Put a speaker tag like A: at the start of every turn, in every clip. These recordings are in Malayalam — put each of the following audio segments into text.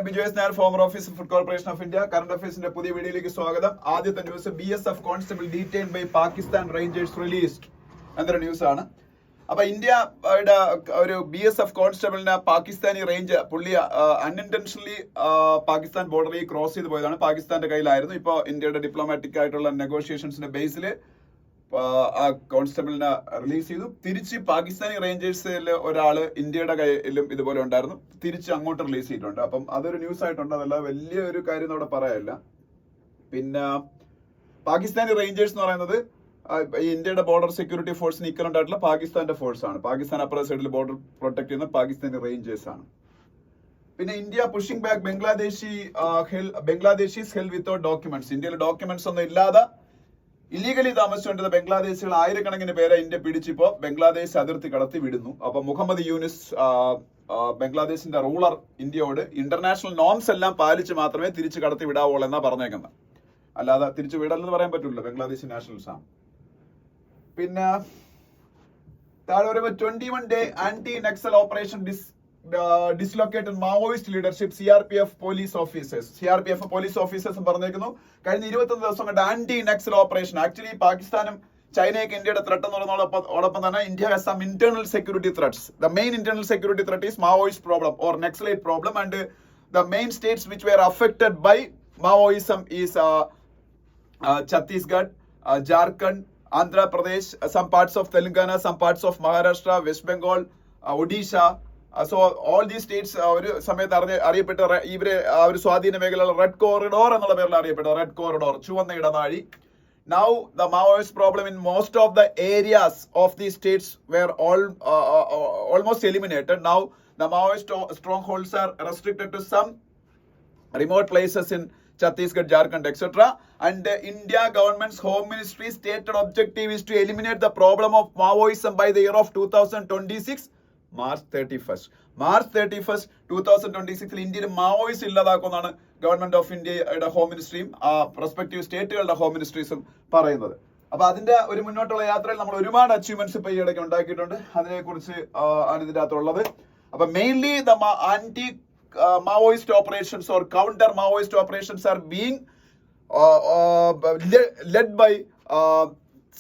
A: am Bijoy Nair, former officer of Food Corporation of India. Current affairs in the പുതിയ വീഡിയോയിലേക്ക് സ്വാഗതം. ആദ്യത്തെ news BSF constable detained by Pakistan rangers released എന്നൊരു ന്യൂസ് ആണ്. അപ്പൊ ഇന്ത്യയുടെ ഒരു BSF കോൺസ്റ്റബിളിനെ പാകിസ്ഥാനി റേഞ്ച് പുള്ളി അൺഇന്റൻഷനലി പാകിസ്ഥാൻ ബോർഡറിൽ ക്രോസ് ചെയ്ത് പോയതാണ്. പാകിസ്ഥാന്റെ കയ്യിലായിരുന്നു. ഇപ്പോൾ ഇന്ത്യയുടെ ഡിപ്ലോമാറ്റിക് ആയിട്ടുള്ള നെഗോഷിയേഷൻസിന്റെ ബേസിൽ ആ കോൺസ്റ്റബിളിനെ റിലീസ് ചെയ്തു. തിരിച്ച് പാകിസ്ഥാനി റേഞ്ചേഴ്സിൽ ഒരാള് ഇന്ത്യയുടെ കയ്യിലും ഇതുപോലെ ഉണ്ടായിരുന്നു, തിരിച്ച് അങ്ങോട്ട് റിലീസ് ചെയ്തിട്ടുണ്ട്. അപ്പം അതൊരു ന്യൂസ് ആയിട്ടുണ്ട്, അതല്ല വലിയൊരു കാര്യം അവിടെ പറയാനില്ല. പിന്നെ പാകിസ്ഥാനി റേഞ്ചേഴ്സ് എന്ന് പറയുന്നത് ഈ ഇന്ത്യയുടെ ബോർഡർ സെക്യൂരിറ്റി ഫോഴ്സിന് ഈക്വലന്റ് ആയിട്ടുള്ള പാകിസ്ഥാന്റെ ഫോഴ്സ് ആണ്. പാകിസ്ഥാൻ അപ്പുറ സൈഡിൽ ബോർഡർ പ്രൊട്ടക്ട് ചെയ്യുന്ന പാകിസ്ഥാനി റേഞ്ചേഴ്സ് ആണ്. പിന്നെ India pushing back Bangladeshis held without documents. ഇന്ത്യയിൽ ഡോക്യുമെന്റ്സ് ഒന്നും ഇല്ലാതെ ഇല്ലീഗലി താമസിച്ചുകൊണ്ടിരുന്ന ബംഗ്ലാദേശികൾ ആയിരക്കണക്കിന് പേരെ ഇന്ത്യ പിടിച്ചിപ്പോ ബംഗ്ലാദേശ് അതിർത്തി കടത്തി വിടുന്നു. അപ്പൊ മുഹമ്മദ് യൂനിസ് ബംഗ്ലാദേശിന്റെ റൂളർ ഇന്ത്യയോട് ഇന്റർനാഷണൽ നോംസ് എല്ലാം പാലിച്ച് മാത്രമേ തിരിച്ചു കടത്തി വിടാവുള്ളൂ എന്നാ പറഞ്ഞേക്കുന്നത്. അല്ലാതെ തിരിച്ചു വിടലെന്ന് പറയാൻ പറ്റില്ല, ബംഗ്ലാദേശ് നാഷണൽസ് ആണ്. പിന്നെ താഴെ വരുമ്പോൾ 21 day anti Naxal operation dislocated Maoist leadership CRPF police ഓഫീസേഴ്സും പറഞ്ഞേക്കുന്നു. കഴിഞ്ഞ 21 ദിവസം കൊണ്ട് ആന്റി നക്സൽ ഓപ്പറേഷൻ. ആക്ച്വലി പാകിസ്ഥാനും ചൈനയൊക്കെ ഇന്ത്യയുടെ ത്രെട്ട് എന്ന് പറയുന്നതോടൊപ്പം തന്നെ India has some internal security threats. The main internal security threat is Maoist problem or Naxalite problem, and the main states which were affected by Maoism is Chhattisgarh, Jharkhand, Andhra Pradesh, some parts of Telangana, some parts of Maharashtra, West Bengal, Odisha. So all these States ഒരു സമയത്ത് അറിയപ്പെട്ട ഇവര് ഒരു സ്വാധീന മേഖലയുള്ള റെഡ് കോറിഡോർ എന്നുള്ള പേരിൽ അറിയപ്പെട്ട റെഡ് കോറിഡോർ, ചുവന്ന ഇടനാഴി. Now the Maoist problem in most of the areas of these states were almost eliminated. Now the Maoist strongholds are restricted to some remote places in Chhattisgarh, Jharkhand, etc. And India government's home ministry stated objective is to eliminate the problem of Maoism by the year of 2026, March 31st. March 31st, 2026 ഇന്ത്യയിൽ മാവോയിസ്റ്റ് ഇല്ലാതാക്കുമെന്നാണ് ഗവൺമെന്റ് ഓഫ് ഇന്ത്യയുടെ ഹോം മിനിസ്ട്രിയും റെസ്പെക്റ്റീവ് സ്റ്റേറ്റുകളുടെ ഹോം മിനിസ്ട്രീസും പറയുന്നത്. അപ്പൊ അതിന്റെ ഒരു മുന്നോട്ടുള്ള യാത്രയിൽ നമ്മൾ ഒരുപാട് അച്ചീവ്മെന്റ്സ് ഇപ്പൊ ഈ ഇടയ്ക്ക് ഉണ്ടാക്കിയിട്ടുണ്ട്. അതിനെക്കുറിച്ച് ആണ് ഇതിന്റെ അകത്തുള്ളത്. അപ്പൊ mainly the anti Maoist operations or counter Maoist operations are being led by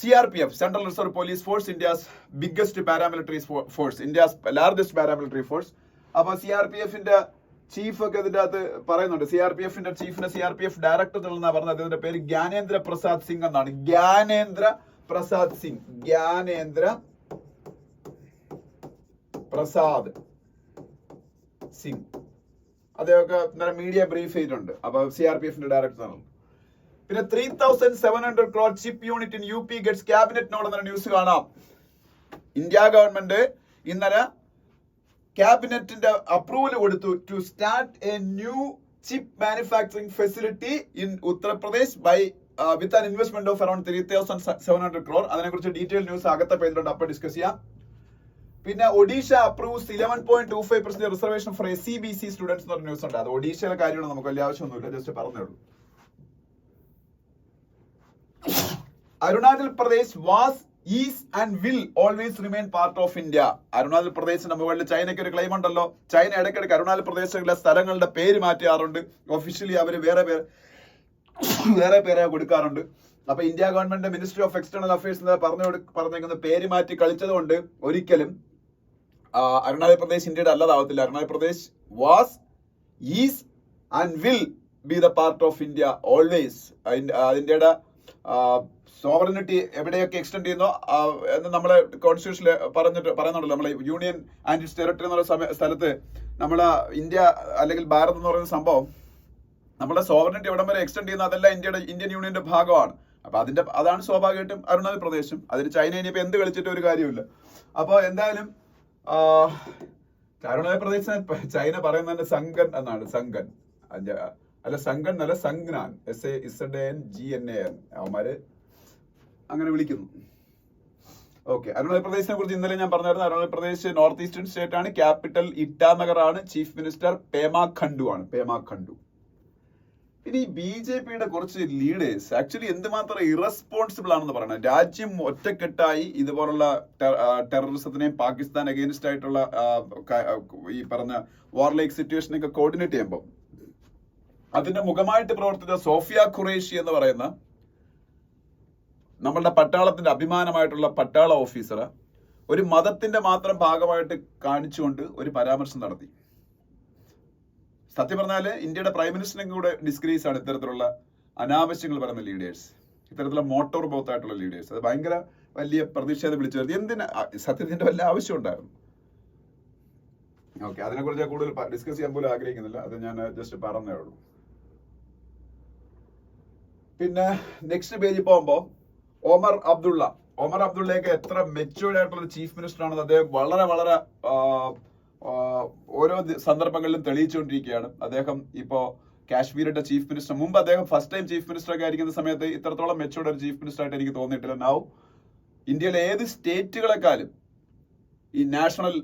A: CRPF, Central Reserve Police Force, India's biggest paramilitary force, India's largest paramilitary force. അപ്പോൾ CRPFന്റെ ചീഫ് ഒക്കെ ഇതിന്റെ അകത്ത് പറയുന്നുണ്ട്. CRPFന്റെ ചീഫിനെ CRPF ഡയറക്ടർ എന്നാണ് പറഞ്ഞത്. അദ്ദേഹത്തിന്റെ പേര് ജ്ഞാനേന്ദ്ര പ്രസാദ് സിംഗ് എന്നാണ്. ജ്ഞാനേന്ദ്ര പ്രസാദ് സിംഗ് അദ്ദേഹമൊക്കെ ഇന്നലെ മീഡിയ ബ്രീഫ് ചെയ്തിട്ടുണ്ട്. അപ്പൊ CRPFന്റെ ഡയറക്ടറാണ്. പിന്നെ 3700 crore chip unit in UP gets cabinet note എന്ന ന്യൂസ് കാണാം. ഇന്ത്യ ഗവൺമെന്റ് ഇന്നലെ ക്യാബിനറ്റിന്റെ അപ്രൂവൽ കൊടുത്തു to start a new chip manufacturing facility in Uttar Pradesh by with an investment of around 3700 crore. അതിനെക്കുറിച്ച് ഡീറ്റെയിൽ ന്യൂസ് അകത്തെ പേജിലുണ്ട്, അപ്പോൾ ഡിസ്കസ് ചെയ്യാം. പിന്നെ Odisha approves 11.25% reservation for SCBC students എന്നൊരു ന്യൂസ് ഉണ്ട്. അത് ഒഡീഷയിലെ കാര്യമാണ്, നമുക്ക് വലിയ ആവശ്യമൊന്നുമില്ല, ജസ്റ്റ് പറഞ്ഞേ ഉള്ളൂ. Arunachal Pradesh is and will always remain part of India. Arunachal പ്രദേശിന്റെ മുകളിൽ ചൈനയ്ക്ക് ഒരു ക്ലെയിം ഉണ്ടല്ലോ. ചൈന ഇടയ്ക്കിടയ്ക്ക് അരുണാചൽ പ്രദേശിലെ സ്ഥലങ്ങളുടെ പേര് മാറ്റാറുണ്ട്. ഒഫീഷ്യലി അവർ വേറെ പേരെ കൊടുക്കാറുണ്ട്. അപ്പൊ India government ministry of external affairs പറഞ്ഞേക്കുന്ന പേര് മാറ്റി കളിച്ചതുകൊണ്ട് ഒരിക്കലും അരുണാചൽ പ്രദേശ് ഇന്ത്യയുടെ അല്ലാതാവത്തില്ല. Arunachal Pradesh is and will be the part of India always. ഇന്ത്യയുടെ സോവറിനിറ്റി എവിടെയൊക്കെ എക്സ്റ്റെൻഡ് ചെയ്യുന്നോ എന്ന് നമ്മളെ കോൺസ്റ്റിറ്റ്യൂഷനിൽ പറയുന്നുണ്ടല്ലോ. നമ്മളെ യൂണിയൻ ആൻഡ് ഇറ്റ്സ് ടെറിട്ടറി എന്നുള്ള സ്ഥലത്ത് നമ്മളെ ഇന്ത്യ അല്ലെങ്കിൽ ഭാരത് എന്ന് പറയുന്ന സംഭവം നമ്മുടെ സോവറിനിറ്റി എവിടം വരെ എക്സ്റ്റെൻഡ് ചെയ്യുന്ന അതെല്ലാം ഇന്ത്യൻ യൂണിയന്റെ ഭാഗമാണ്. അപ്പൊ അതാണ് സ്വാഭാവികമായിട്ടും അരുണാചൽ പ്രദേശും. അതിന് ചൈന ഇനിയിപ്പോ എന്ത് കളിച്ചിട്ട് ഒരു കാര്യമില്ല. അപ്പൊ എന്തായാലും അരുണാചൽ പ്രദേശിനെ ചൈന പറയുന്നത് സംഗൻ എന്നാണ്. സംഗൻ അല്ല, സംഗൻ അല്ല, സംഗ്നാൻ, SAZNGNAN അവന്മാര് അങ്ങനെ വിളിക്കുന്നു. ഓക്കെ, അരുണാചൽ പ്രദേശിനെ കുറിച്ച് ഇന്നലെ ഞാൻ പറഞ്ഞായിരുന്നു. Arunachal Pradesh north eastern state ആണ്. ക്യാപിറ്റൽ ഇറ്റാനഗർ ആണ്. Chief minister Pema Khandu. പിന്നെ ഈ BJPയുടെ കുറച്ച് ലീഡേഴ്സ് ആക്ച്വലി എന്തുമാത്രം ഇറസ്പോൺസിബിൾ ആണെന്ന് പറയുന്നത്. രാജ്യം ഒറ്റക്കെട്ടായി ഇതുപോലുള്ള ടെററിസത്തിനെയും പാകിസ്ഥാൻ അഗെയിൻസ്റ്റ് ആയിട്ടുള്ള ഈ പറഞ്ഞ വാർ ലൈക്ക് സിറ്റുവേഷനൊക്കെ കോർഡിനേറ്റ് ചെയ്യുമ്പോൾ അതിന്റെ മുഖമായിട്ട് പ്രവർത്തിച്ച സോഫിയ ഖുറേഷി എന്ന് പറയുന്ന നമ്മളുടെ പട്ടാളത്തിന്റെ അഭിമാനമായിട്ടുള്ള പട്ടാള ഓഫീസർ ഒരു മതത്തിന്റെ മാത്രം ഭാഗമായിട്ട് കാണിച്ചുകൊണ്ട് ഒരു പരാമർശം നടത്തി. സത്യം പറഞ്ഞാല് ഇന്ത്യയുടെ പ്രൈം മിനിസ്റ്ററിനെ കൂടെ ഡിസ്ക്രീസ് ആണ് ഇത്തരത്തിലുള്ള അനാവശ്യങ്ങൾ പറയുന്ന ലീഡേഴ്സ്, ഇത്തരത്തിലുള്ള മോട്ടോർ ബോത്തായിട്ടുള്ള ലീഡേഴ്സ്. അത് ഭയങ്കര വലിയ പ്രതിഷേധം വിളിച്ചു വരുത്തി. എന്തിനാ സത്യത്തിന്റെ വല്ല ആവശ്യം ഉണ്ടായിരുന്നു? ഓക്കെ, അതിനെക്കുറിച്ച് കൂടുതൽ ഡിസ്കസ് ചെയ്യാൻ പോലും ആഗ്രഹിക്കുന്നില്ല, അത് ഞാൻ ജസ്റ്റ് പറഞ്ഞേ ഉള്ളൂ. പിന്നെ നെക്സ്റ്റ് പേജിൽ പോകുമ്പോൾ ഒമർ അബ്ദുള്ളയൊക്കെ എത്ര മെച്യൂർഡ് ആയിട്ടുള്ള ചീഫ് മിനിസ്റ്റർ ആണെന്ന് അദ്ദേഹം വളരെ വളരെ ഓരോ സന്ദർഭങ്ങളിലും തെളിയിച്ചുകൊണ്ടിരിക്കുകയാണ്. അദ്ദേഹം ഇപ്പോ കാശ്മീരിന്റെ ചീഫ് മിനിസ്റ്റർ, മുമ്പ് അദ്ദേഹം ഫസ്റ്റ് ടൈം ചീഫ് മിനിസ്റ്റർ ഒക്കെ ആയിരിക്കുന്ന സമയത്ത് ഇത്രത്തോളം മെച്യൂർഡ് ഒരു ചീഫ് മിനിസ്റ്റർ ആയിട്ട് എനിക്ക് തോന്നിയിട്ടില്ല. നൗ ഇന്ത്യയിലെ ഏത് സ്റ്റേറ്റുകളെക്കാളും ഈ നാഷണൽ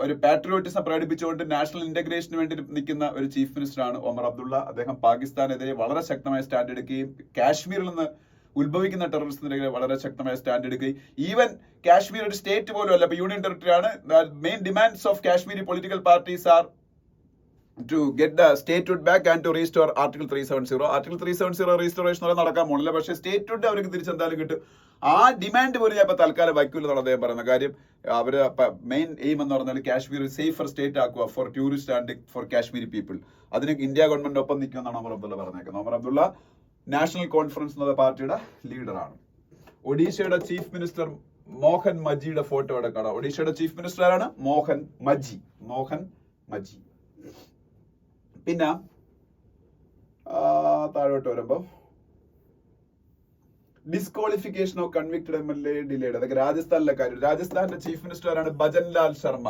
A: ഒരു പാട്രിയോട്ടിസം പ്രകടിപ്പിച്ചുകൊണ്ട് നാഷണൽ ഇന്റഗ്രേഷന് വേണ്ടി നിൽക്കുന്ന ഒരു ചീഫ് മിനിസ്റ്ററാണ് ഒമർ അബ്ദുള്ള. അദ്ദേഹം പാകിസ്ഥാനെതിരെ വളരെ ശക്തമായ സ്റ്റാൻഡ് എടുക്കുകയും കാശ്മീരിൽ നിന്ന് ഉത്ഭവിക്കുന്ന ടെററിസത്തിനെതിരെ വളരെ ശക്തമായ സ്റ്റാൻഡ് എടുക്കുകയും, ഈവൻ കാശ്മീർ ഒരു സ്റ്റേറ്റ് പോലും അല്ല, ഇപ്പൊ യൂണിയൻ ടെറിട്ടറി ആണ്. Main demands of Kashmiri political parties R to get the statehood back and to restore Article 370. Article 370 restoration നടക്കാൻ പോണില്ല, പക്ഷേ സ്റ്റേറ്റ്ഹുഡ് അവർക്ക് തിരിച്ചെന്തായാലും കിട്ടും. ആ ഡിമാൻഡ് പോലും ഞാൻ ഇപ്പൊ തൽക്കാലം വയ്ക്കൂലെന്നാണ് അദ്ദേഹം പറയുന്ന കാര്യം. അവര് മെയിൻ എയിം എന്ന് പറഞ്ഞാൽ കാശ്മീർ സേഫർ സ്റ്റേറ്റ് ആക്കുക for tourist and for Kashmiri people. അതിന് ഇന്ത്യ ഗവൺമെന്റ് ഒപ്പം നിൽക്കുമെന്നാണ് ഒമർ അബ്ദുള്ള പറഞ്ഞേക്കുന്നത്. ഒമർ അബ്ദുള്ള നാഷണൽ കോൺഫറൻസ് എന്ന പാർട്ടിയുടെ ലീഡറാണ്. ഒഡീഷയുടെ ചീഫ് മിനിസ്റ്റർ മോഹൻ മജിയുടെ ഫോട്ടോ അവിടെ കാണാം. ഒഡീഷയുടെ ചീഫ് മിനിസ്റ്റർ ആരാണ്? മോഹൻ മജി. പിന്നെ താഴോട്ട് വരുമ്പോ disqualification of convicted MLA delayed. അതൊക്കെ രാജസ്ഥാനിലെ കാര്യം. രാജസ്ഥാന്റെ ചീഫ് മിനിസ്റ്റർ ആരാണ്? ഭജൻലാൽ ശർമ്മ.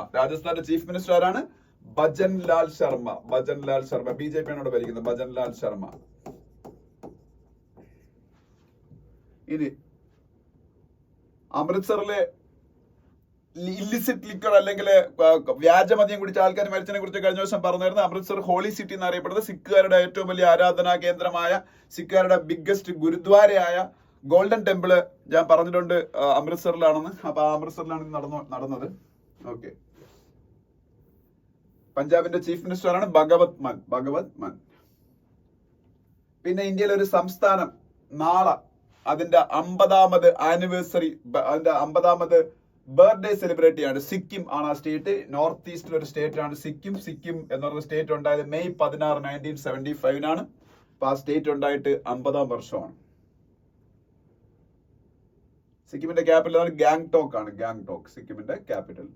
A: BJP ആണ് ഭരിക്കുന്നത്. ഭജൻലാൽ ശർമ്മ. ഇനി അമൃത്സറിലെ ഇല്ലിസിറ്റ് ലിക്കർ അല്ലെങ്കിൽ വ്യാജമദ്യം കുടിച്ച ആൾക്കാർ മരിച്ചതിനെ കുറിച്ച് കഴിഞ്ഞ ദിവസം പറഞ്ഞിരുന്നു. അമൃത്സർ ഹോളി സിറ്റി എന്നറിയപ്പെടുന്നത് സിഖുകാരുടെ ഏറ്റവും വലിയ ആരാധനാ കേന്ദ്രമായ, സിഖുകാരുടെ ബിഗ്ഗസ്റ്റ് ഗുരുദ്വാരയായ ഗോൾഡൻ ടെമ്പിള് ഞാൻ പറഞ്ഞിട്ടുണ്ട് അമൃത്സറിലാണെന്ന്. അപ്പൊ ആ അമൃത്സറിലാണ് നടന്നത്. ഓക്കെ, പഞ്ചാബിന്റെ ചീഫ് മിനിസ്റ്ററാണ് ഭഗവത് മാൻ. പിന്നെ ഇന്ത്യയിലെ ഒരു സംസ്ഥാനം നാളെ അതിന്റെ 50ാമത് ആനിവേഴ്സറി, അതിന്റെ 50ാമത് ബർത്ത്ഡേ സെലിബ്രേറ്റ് ചെയ്യാണ്. സിക്കിം ആണ് ആ സ്റ്റേറ്റ്. നോർത്ത് ഈസ്റ്റിൽ ഒരു സ്റ്റേറ്റ് ആണ് സിക്കിം എന്ന് പറയുന്ന സ്റ്റേറ്റ് ഉണ്ടായത് May 16, 1975 അപ്പൊ ആ സ്റ്റേറ്റ് ഉണ്ടായിട്ട് 50ാം വർഷമാണ്. സിക്കിമിന്റെ ക്യാപിറ്റൽ ഗാങ്ടോക്ക് ആണ്. സിക്കിമിന്റെ ക്യാപിറ്റൽ.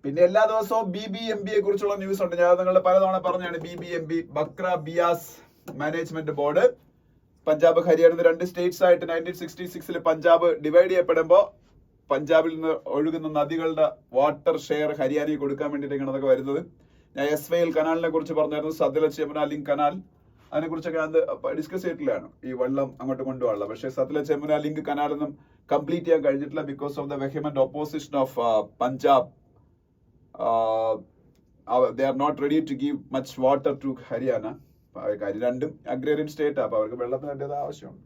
A: പിന്നെ എല്ലാ ദിവസവും BBMP കുറിച്ചുള്ള ന്യൂസ് ഉണ്ട്. ഞാൻ നിങ്ങളുടെ പലതവണ പറഞ്ഞാണ്. BBMP Bhakra Beas management board Punjab Haryana 2 states ആയിട്ട് 1966 പഞ്ചാബ് ഡിവൈഡ് ചെയ്യപ്പെടുമ്പോൾ പഞ്ചാബിൽ നിന്ന് ഒഴുകുന്ന നദികളുടെ വാട്ടർ ഷെയർ ഹരിയാനയ്ക്ക് കൊടുക്കാൻ വേണ്ടിയിട്ടാണ് അതൊക്കെ വരുന്നത്. ഞാൻ SYL കനാലിനെ കുറിച്ച് പറഞ്ഞായിരുന്നു. സത്ലജ് യമുന ലിങ്ക് കനാൽ, അതിനെ കുറിച്ചൊക്കെ അത് ഡിസ്കസ് ചെയ്തിട്ടില്ലാണ്, ഈ വെള്ളം അങ്ങോട്ട് കൊണ്ടുപോകാനുള്ള. പക്ഷേ സത്ലജ് യമുന ലിങ്ക് കനാലൊന്നും കംപ്ലീറ്റ് ചെയ്യാൻ കഴിഞ്ഞിട്ടില്ല because of the vehement opposition of Punjab. they are not ready to give much water to Haryana. രണ്ടും അഗ്രേറിയൻ സ്റ്റേറ്റ്, അപ്പൊ അവർക്ക് വെള്ളത്തിന് ആവശ്യമുണ്ട്.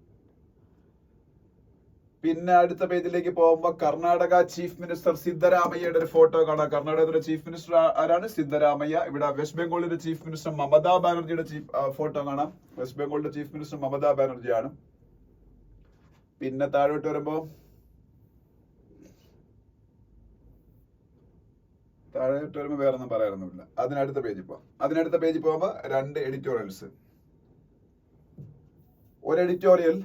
A: പിന്നെ അടുത്ത പേജിലേക്ക് പോകുമ്പോൾ കർണാടക ചീഫ് മിനിസ്റ്റർ സിദ്ധരാമയ്യയുടെ ഒരു ഫോട്ടോ കാണാം. കർണാടകത്തിലെ ചീഫ് മിനിസ്റ്റർ ആരാണ്? സിദ്ധരാമയ്യ. ഇവിടെ വെസ്റ്റ് ബംഗാളിന്റെ ചീഫ് മിനിസ്റ്റർ മമതാ ബാനർജിയുടെ ഫോട്ടോ കാണാം. വെസ്റ്റ് ബംഗാളിന്റെ ചീഫ് മിനിസ്റ്റർ മമതാ ബാനർജിയാണ്. പിന്നെ താഴോട്ട് വരുമ്പോ വേറെ ഒന്നും പറയാനൊന്നുമില്ല. അതിനടുത്ത പേജിൽ പോകുമ്പോ 2 എഡിറ്റോറിയൽസ്. ഒരു എഡിറ്റോറിയൽ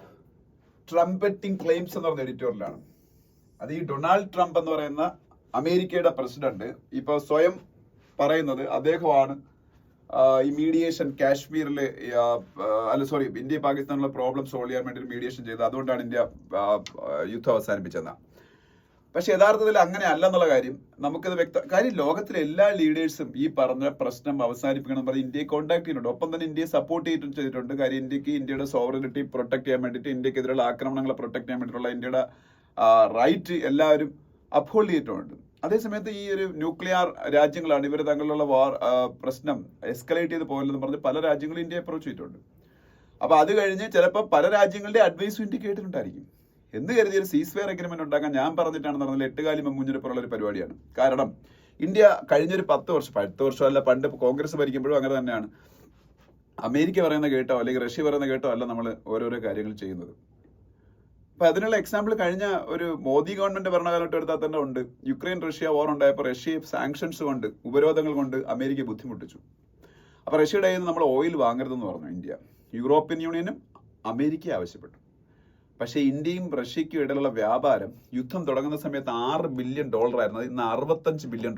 A: ട്രംപറ്റിംഗ് ക്ലെയിംസ് എന്ന് പറഞ്ഞ എഡിറ്റോറിയലാണ്. അത് ഈ ഡൊണാൾഡ് ട്രംപ് എന്ന് പറയുന്ന അമേരിക്കയുടെ പ്രസിഡന്റ് ഇപ്പൊ സ്വയം പറയുന്നത് അദ്ദേഹമാണ് ഈ മീഡിയേഷൻ കാശ്മീരിലെ ഇന്ത്യ പാകിസ്ഥാനിലുള്ള പ്രോബ്ലം സോൾവ് ചെയ്യാൻ വേണ്ടി മീഡിയേഷൻ ചെയ്തത്. അതുകൊണ്ടാണ് ഇന്ത്യ യുദ്ധം അവസാനിപ്പിച്ചതെന്നാണ്. പക്ഷെ യഥാർത്ഥത്തിൽ അങ്ങനെ അല്ലെന്നുള്ള കാര്യം നമുക്കത് കാര്യം ലോകത്തിലെ എല്ലാ ലീഡേഴ്സും ഈ പറഞ്ഞ പ്രശ്നം അവസാനിപ്പിക്കണം പറഞ്ഞ് ഇന്ത്യയെ കോൺടാക്ട് ചെയ്യുന്നുണ്ട്. ഒപ്പം തന്നെ ഇന്ത്യയെ സപ്പോർട്ട് ചെയ്തിട്ടുണ്ട്. കാര്യം ഇന്ത്യയുടെ സോവറിനിറ്റി പ്രൊട്ടക്ട് ചെയ്യാൻ വേണ്ടിയിട്ട്, ഇന്ത്യക്കെതിരെയുള്ള ആക്രമണങ്ങളെ പ്രൊട്ടക്ട് ചെയ്യാൻ വേണ്ടിയിട്ടുള്ള ഇന്ത്യയുടെ റൈറ്റ് എല്ലാവരും അപ്ഹോൾഡ് ചെയ്തിട്ടുണ്ട്. അതേസമയത്ത് ഈ ഒരു ന്യൂക്ലിയർ രാജ്യങ്ങളാണ് ഇവർ തങ്ങളിലുള്ള പ്രശ്നം എസ്കലേറ്റ് ചെയ്ത് പോകലെന്ന് പറഞ്ഞ് പല രാജ്യങ്ങളും ഇന്ത്യയെ അപ്രോച്ച് ചെയ്തിട്ടുണ്ട്. അപ്പൊ അത് കഴിഞ്ഞ് ചിലപ്പോൾ പല രാജ്യങ്ങളുടെ അഡ്വൈസും ഇന്ത്യ കേട്ടിട്ടുണ്ടായിരിക്കും. എന്ത് കരുതിയൊരു സീസ് ഫെയർ എഗ്രിമെന്റ് ഉണ്ടാക്കാൻ ഞാൻ പറഞ്ഞിട്ടാണെന്ന് പറഞ്ഞാൽ 8 കാലി മുഞ്ഞിരപ്പുള്ള ഒരു പരിപാടിയാണ്. കാരണം ഇന്ത്യ കഴിഞ്ഞൊരു 10 വർഷമല്ല, പണ്ട് കോൺഗ്രസ് ഭരിക്കുമ്പോഴും അങ്ങനെ തന്നെയാണ്. അമേരിക്ക പറയുന്ന കേട്ടോ അല്ലെങ്കിൽ റഷ്യ പറയുന്ന കേട്ടോ അല്ല നമ്മൾ ഓരോരോ കാര്യങ്ങൾ ചെയ്യുന്നത്. അപ്പൊ അതിനുള്ള എക്സാമ്പിൾ കഴിഞ്ഞ ഒരു മോദി ഗവൺമെന്റ് ഭരണകാലത്ത് എടുത്താൽ തന്നെ ഉണ്ട്. യുക്രൈൻ റഷ്യ വാർ ഉണ്ടായപ്പോൾ റഷ്യയെ സാങ്ഷൻസ് കൊണ്ട്, ഉപരോധങ്ങൾ കൊണ്ട് അമേരിക്ക ബുദ്ധിമുട്ടിച്ചു. അപ്പൊ റഷ്യയുടെ കയ്യിൽ നിന്ന് നമ്മൾ ഓയിൽ വാങ്ങരുതെന്ന് പറഞ്ഞു ഇന്ത്യ. യൂറോപ്യൻ യൂണിയനും അമേരിക്ക ആവശ്യപ്പെട്ടു. പക്ഷേ ഇന്ത്യയും റഷ്യയ്ക്കും ഇടയിലുള്ള വ്യാപാരം യുദ്ധം തുടങ്ങുന്ന സമയത്ത് $6 ബില്യൺ ആയിരുന്നു. ഇന്ന് $65 ബില്യൺ,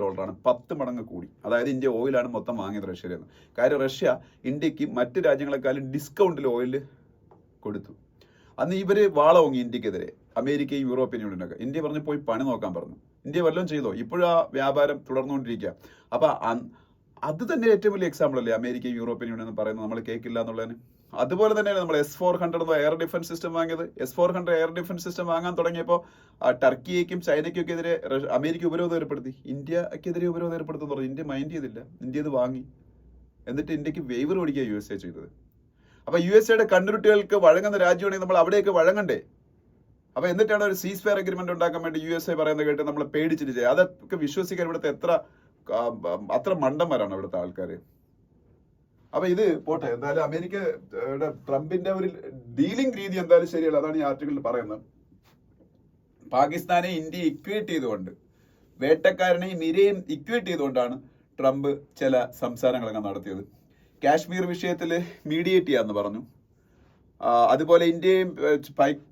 A: 10 മടങ്ങ് കൂടി. അതായത് ഇന്ത്യ ഓയിലാണ് മൊത്തം വാങ്ങിയത് റഷ്യയിൽ നിന്ന്. കാര്യം റഷ്യ ഇന്ത്യക്ക് മറ്റ് രാജ്യങ്ങളെക്കാളും ഡിസ്കൗണ്ടിൽ ഓയിൽ കൊടുത്തു. അന്ന് ഇവര് വാളോങ്ങി ഇന്ത്യക്കെതിരെ, അമേരിക്കയും യൂറോപ്യൻ യൂണിയനൊക്കെ. ഇന്ത്യ പറഞ്ഞു പോയി പണി നോക്കാൻ പറഞ്ഞു. ഇന്ത്യ വല്ലതും ചെയ്തോ? ഇപ്പോഴും ആ വ്യാപാരം തുടർന്നുകൊണ്ടിരിക്കുക. അപ്പൊ അത് തന്നെ ഏറ്റവും വലിയ എക്സാമ്പിൾ അല്ലേ അമേരിക്കയും യൂറോപ്യൻ യൂണിയൻ എന്ന് പറയുന്നത്, നമ്മൾ കേൾക്കില്ല എന്നുള്ളതിന്. അതുപോലെ തന്നെയാണ് നമ്മൾ S-400 എയർ ഡിഫൻസ് സിസ്റ്റം വാങ്ങിയത്. S-400 എയർ ഡിഫൻസ് സിസ്റ്റം വാങ്ങാൻ തുടങ്ങിയപ്പോൾ ടർക്കിയേക്കും ചൈനയ്ക്കും എതിരെ അമേരിക്ക ഉപരോധം ഏർപ്പെടുത്തി. ഇന്ത്യക്കെതിരെ ഉപരോധം ഏർപ്പെടുത്തുന്നു പറഞ്ഞു. ഇന്ത്യ മൈൻഡ് ചെയ്തില്ല. ഇന്ത്യ ഇത് വാങ്ങി. എന്നിട്ട് ഇന്ത്യക്ക് വേവർ ഓടിക്കുക USA ചെയ്തത്. അപ്പൊ USAയുടെ കണ്ണുരുട്ടികൾക്ക് വഴങ്ങുന്ന രാജ്യമാണെങ്കിൽ നമ്മൾ അവിടെയൊക്കെ വഴങ്ങണ്ടേ? അപ്പൊ എന്നിട്ടാണ് ഒരു സീസ് ഫയർ അഗ്രിമെന്റ് ഉണ്ടാക്കാൻ വേണ്ടി USA പറയുന്നത് കേട്ട് നമ്മൾ പേടിച്ചിട്ട് ചെയ്യുക. അതൊക്കെ വിശ്വസിക്കാൻ ഇവിടുത്തെ അത്ര മണ്ടന്മാരാണ് ഇവിടുത്തെ ആൾക്കാര്. അപ്പൊ ഇത് പോട്ടെ. എന്തായാലും അമേരിക്കയുടെ ട്രംപിന്റെ ഒരു ഡീലിംഗ് രീതി എന്തായാലും ശരിയല്ല. അതാണ് ഈ ആർട്ടിക്കിളിൽ പറയുന്നത്. പാകിസ്ഥാനെ ഇന്ത്യ ഇക്വേറ്റ് ചെയ്തുകൊണ്ട്, വേട്ടക്കാരനെയും ഇരയും ഇക്വേറ്റ് ചെയ്തുകൊണ്ടാണ് ട്രംപ് ചില സംസാരങ്ങളൊക്കെ നടത്തിയത്. കാശ്മീർ വിഷയത്തിൽ മീഡിയേറ്റ് ചെയ്യാന്ന് പറഞ്ഞു. അതുപോലെ ഇന്ത്യയും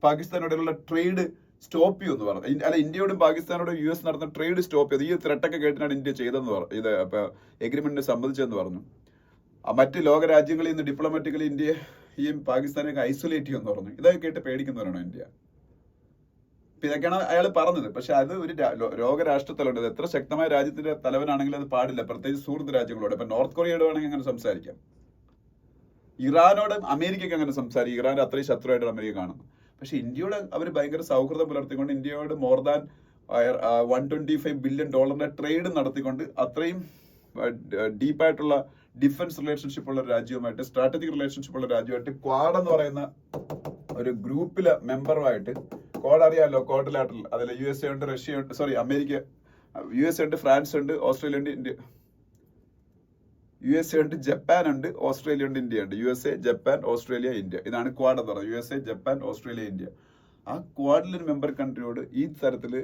A: പാകിസ്ഥാനോടുള്ള ട്രേഡ് സ്റ്റോപ്പ് ചെയ്യുമെന്ന് പറഞ്ഞു. അല്ല, ഇന്ത്യയോടും പാകിസ്ഥാനോടും US നടന്ന ട്രേഡ് സ്റ്റോപ്പ് ചെയ്തു. ഈ ത്രെട്ടൊക്കെ കേട്ടിട്ടാണ് ഇന്ത്യ ചെയ്തെന്ന് പറഞ്ഞു. ഇത് എഗ്രിമെന്റിനെ സംബന്ധിച്ചെന്ന് പറഞ്ഞു. മറ്റ് ലോക രാജ്യങ്ങളിൽ നിന്ന് ഡിപ്ലോമാറ്റിക്കലി ഇന്ത്യയും പാകിസ്ഥാനെയൊക്കെ ഐസൊലേറ്റ് ചെയ്യുമെന്ന് പറഞ്ഞു. ഇതൊക്കെ കേട്ട് പേടിക്കുന്നവരാണോ ഇന്ത്യ? ഇതൊക്കെയാണ് അയാൾ പറഞ്ഞത്. പക്ഷെ അത് ഒരു ലോകരാഷ്ട്രത്തലുണ്ട്. എത്ര ശക്തമായ രാജ്യത്തിന്റെ തലവനാണെങ്കിലും അത് പാടില്ല, പ്രത്യേകിച്ച് സുഹൃത്ത് രാജ്യങ്ങളോട്. ഇപ്പൊ നോർത്ത് കൊറിയയോട് വേണമെങ്കിൽ അങ്ങനെ സംസാരിക്കാം. ഇറാനോട് അമേരിക്കയ്ക്ക് അങ്ങനെ സംസാരിക്കും. ഇറാൻ അത്രയും ശത്രുവായിട്ട് അമേരിക്ക കാണുന്നു. പക്ഷെ ഇന്ത്യയോട് അവർ ഭയങ്കര സൗഹൃദം പുലർത്തിക്കൊണ്ട് ഇന്ത്യയോട് മോർ ദാൻ $125 ബില്യൺ ട്രേഡ് നടത്തിക്കൊണ്ട് അത്രയും ഡീപ്പായിട്ടുള്ള ഡിഫൻസ് റിലേഷൻഷിപ്പ് ഉള്ള രാജ്യവുമായിട്ട്, സ്ട്രാറ്റജിക് റിലേഷൻഷിപ്പ് ഉള്ള രാജ്യമായിട്ട് ക്വാഡ് എന്ന് പറയുന്ന ഒരു ഗ്രൂപ്പിലെ മെമ്പറുമായിട്ട്, ക്വാഡ് അറിയാമല്ലോ, ക്വാഡ്രിലാറ്ററൽ. അതിൽ USA ഉണ്ട്, റഷ്യ ഉണ്ട്, അമേരിക്ക, USA ഉണ്ട്, ഫ്രാൻസ് ഉണ്ട്, ഓസ്ട്രേലിയ ഉണ്ട്, ഇന്ത്യ, USA ഉണ്ട്, ജപ്പാൻ ഉണ്ട്, ഓസ്ട്രേലിയ ഉണ്ട്, ഇന്ത്യ ഉണ്ട്. USA, Japan, Australia, India. ഇതാണ് ക്വാഡ് എന്ന് പറയുന്നത്. USA, Japan, Australia, India. ആ ക്വാഡിലൊരു മെമ്പർ കൺട്രിയോട് ഈ തരത്തില്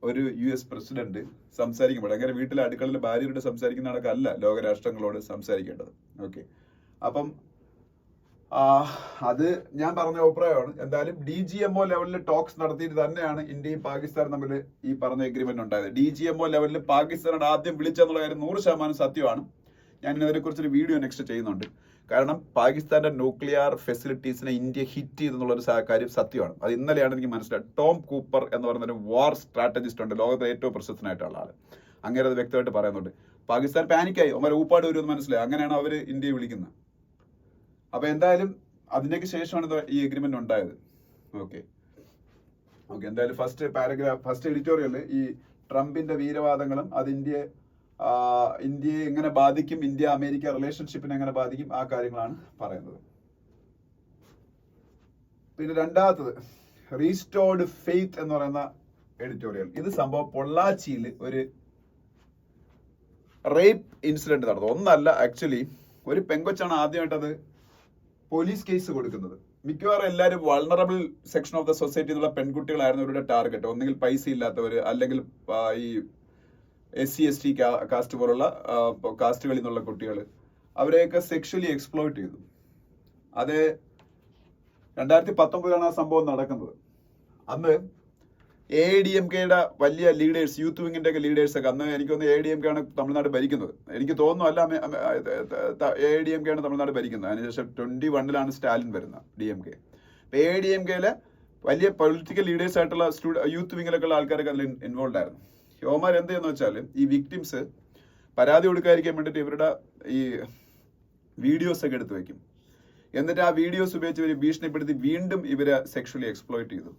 A: ഒരു US പ്രസിഡന്റ് സംസാരിക്കുമ്പോൾ അങ്ങനെ വീട്ടിലെ അടുക്കളയിൽ ഭാര്യയോട് സംസാരിക്കുന്ന കണക്കല്ല ലോകരാഷ്ട്രങ്ങളോട് സംസാരിക്കേണ്ടത്. ഓക്കെ, അപ്പം അത് ഞാൻ പറഞ്ഞ അഭിപ്രായമാണ്. എന്തായാലും DGMO ലെവലിൽ ടോക്സ് നടത്തിയിട്ട് തന്നെയാണ് ഇന്ത്യയും പാകിസ്ഥാനും തമ്മിൽ ഈ പറഞ്ഞ എഗ്രിമെന്റ് ഉണ്ടായത്. DGMO ലെവലിൽ പാകിസ്ഥാനോട് ആദ്യം വിളിച്ചെന്നുള്ള കാര്യം 100% സത്യമാണ്. ഞാൻ ഇതിനെ കുറിച്ചൊരു വീഡിയോ നെക്സ്റ്റ് ചെയ്യുന്നുണ്ട്. കാരണം പാകിസ്ഥാന്റെ ന്യൂക്ലിയർ ഫെസിലിറ്റീസിനെ ഇന്ത്യ ഹിറ്റ് ചെയ്തെന്നുള്ളൊരു കാര്യം സത്യമാണ്. അത് ഇന്നലെയാണ് എനിക്ക് മനസ്സിലായത്. ടോം കൂപ്പർ എന്ന് പറയുന്നൊരു വാർ സ്ട്രാറ്റജിസ്റ്റ് ഉണ്ട്, ലോകത്തിലെ ഏറ്റവും പ്രശസ്തനായിട്ടുള്ള ആള്. അങ്ങനെ അത് വ്യക്തമായിട്ട് പറയുന്നുണ്ട്. പാകിസ്ഥാൻ പാനിക്കായി, അവരെ ഊപ്പാട് വരുമെന്ന് മനസ്സിലായി. അങ്ങനെയാണ് അവർ ഇന്ത്യയെ വിളിക്കുന്നത്. അപ്പൊ എന്തായാലും അതിനൊക്കെ ശേഷമാണ് ഈ എഗ്രിമെന്റ് ഉണ്ടായത്. ഓക്കെ, എന്തായാലും ഫസ്റ്റ് എഡിറ്റോറിയല് ഈ ട്രംപിന്റെ വീരവാദങ്ങളും അത് ഇന്ത്യയെ എങ്ങനെ ബാധിക്കും, ഇന്ത്യ അമേരിക്ക റിലേഷൻഷിപ്പിനെ എങ്ങനെ ബാധിക്കും, ആ കാര്യങ്ങളാണ് പറയുന്നത്. പിന്നെ രണ്ടാമത്തത് റീസ്റ്റോർഡ് ഫെയ്ത്ത് എന്ന് പറയുന്ന എഡിറ്റോറിയൽ. ഇത് സംഭവം പൊള്ളാച്ചിയിൽ ഒരു റേപ്പ് ഇൻസിഡന്റ് നടന്നു. ഒന്നല്ല, ആക്ച്വലി ഒരു പെങ്കൊച്ചാണ് ആദ്യമായിട്ടത് പോലീസ് കേസ് കൊടുക്കുന്നത്. മിക്കവാറും എല്ലാവരും vulnerable section of the society എന്നുള്ള പെൺകുട്ടികളായിരുന്നു ഇവരുടെ ടാർഗറ്റ്. ഒന്നുകിൽ പൈസ ഇല്ലാത്തവർ, അല്ലെങ്കിൽ ഈ SC/ST കാസ്റ്റ് പോലുള്ള കാസ്റ്റുകളിൽ നിന്നുള്ള കുട്ടികൾ. അവരെയൊക്കെ സെക്ഷലി എക്സ്പ്ലോയിറ്റ് ചെയ്തു. അത് 2019 ആ സംഭവം നടക്കുന്നത്. അന്ന് AIDMKയുടെ വലിയ ലീഡേഴ്സ്, യൂത്ത് വിങ്ങിന്റെ ഒക്കെ ലീഡേഴ്സ് ഒക്കെ, അന്ന് എനിക്ക് തോന്നുന്നു AIDMK ആണ് തമിഴ്നാട് ഭരിക്കുന്നത്. എനിക്ക് തോന്നുന്നു, അല്ല, AIDMK ആണ് തമിഴ്നാട് ഭരിക്കുന്നത്. അതിനുശേഷം 21 സ്റ്റാലിൻ വരുന്നത്, DMK. AIDMKയിലെ വലിയ പൊളിറ്റിക്കൽ ലീഡേഴ്സ് ആയിട്ടുള്ള യൂത്ത് വിങ്ങിലൊക്കെ ഉള്ള ആൾക്കാരൊക്കെ അതിൽ ഇൻവോൾവ് ആയിരുന്നു. യോമാർ എന്ത് ചെയ്യുന്ന വെച്ചാൽ ഈ വിക്ടിംസ് പരാതി കൊടുക്കാതിരിക്കാൻ വേണ്ടിയിട്ട് ഇവരുടെ ഈ വീഡിയോസ് ഒക്കെ എടുത്ത് വെക്കും. എന്നിട്ട് ആ വീഡിയോസ് ഉപയോഗിച്ച് ഇവർ ഭീഷണിപ്പെടുത്തി വീണ്ടും ഇവരെ സെക്ഷലി എക്സ്പ്ലോയിറ്റ് ചെയ്തു.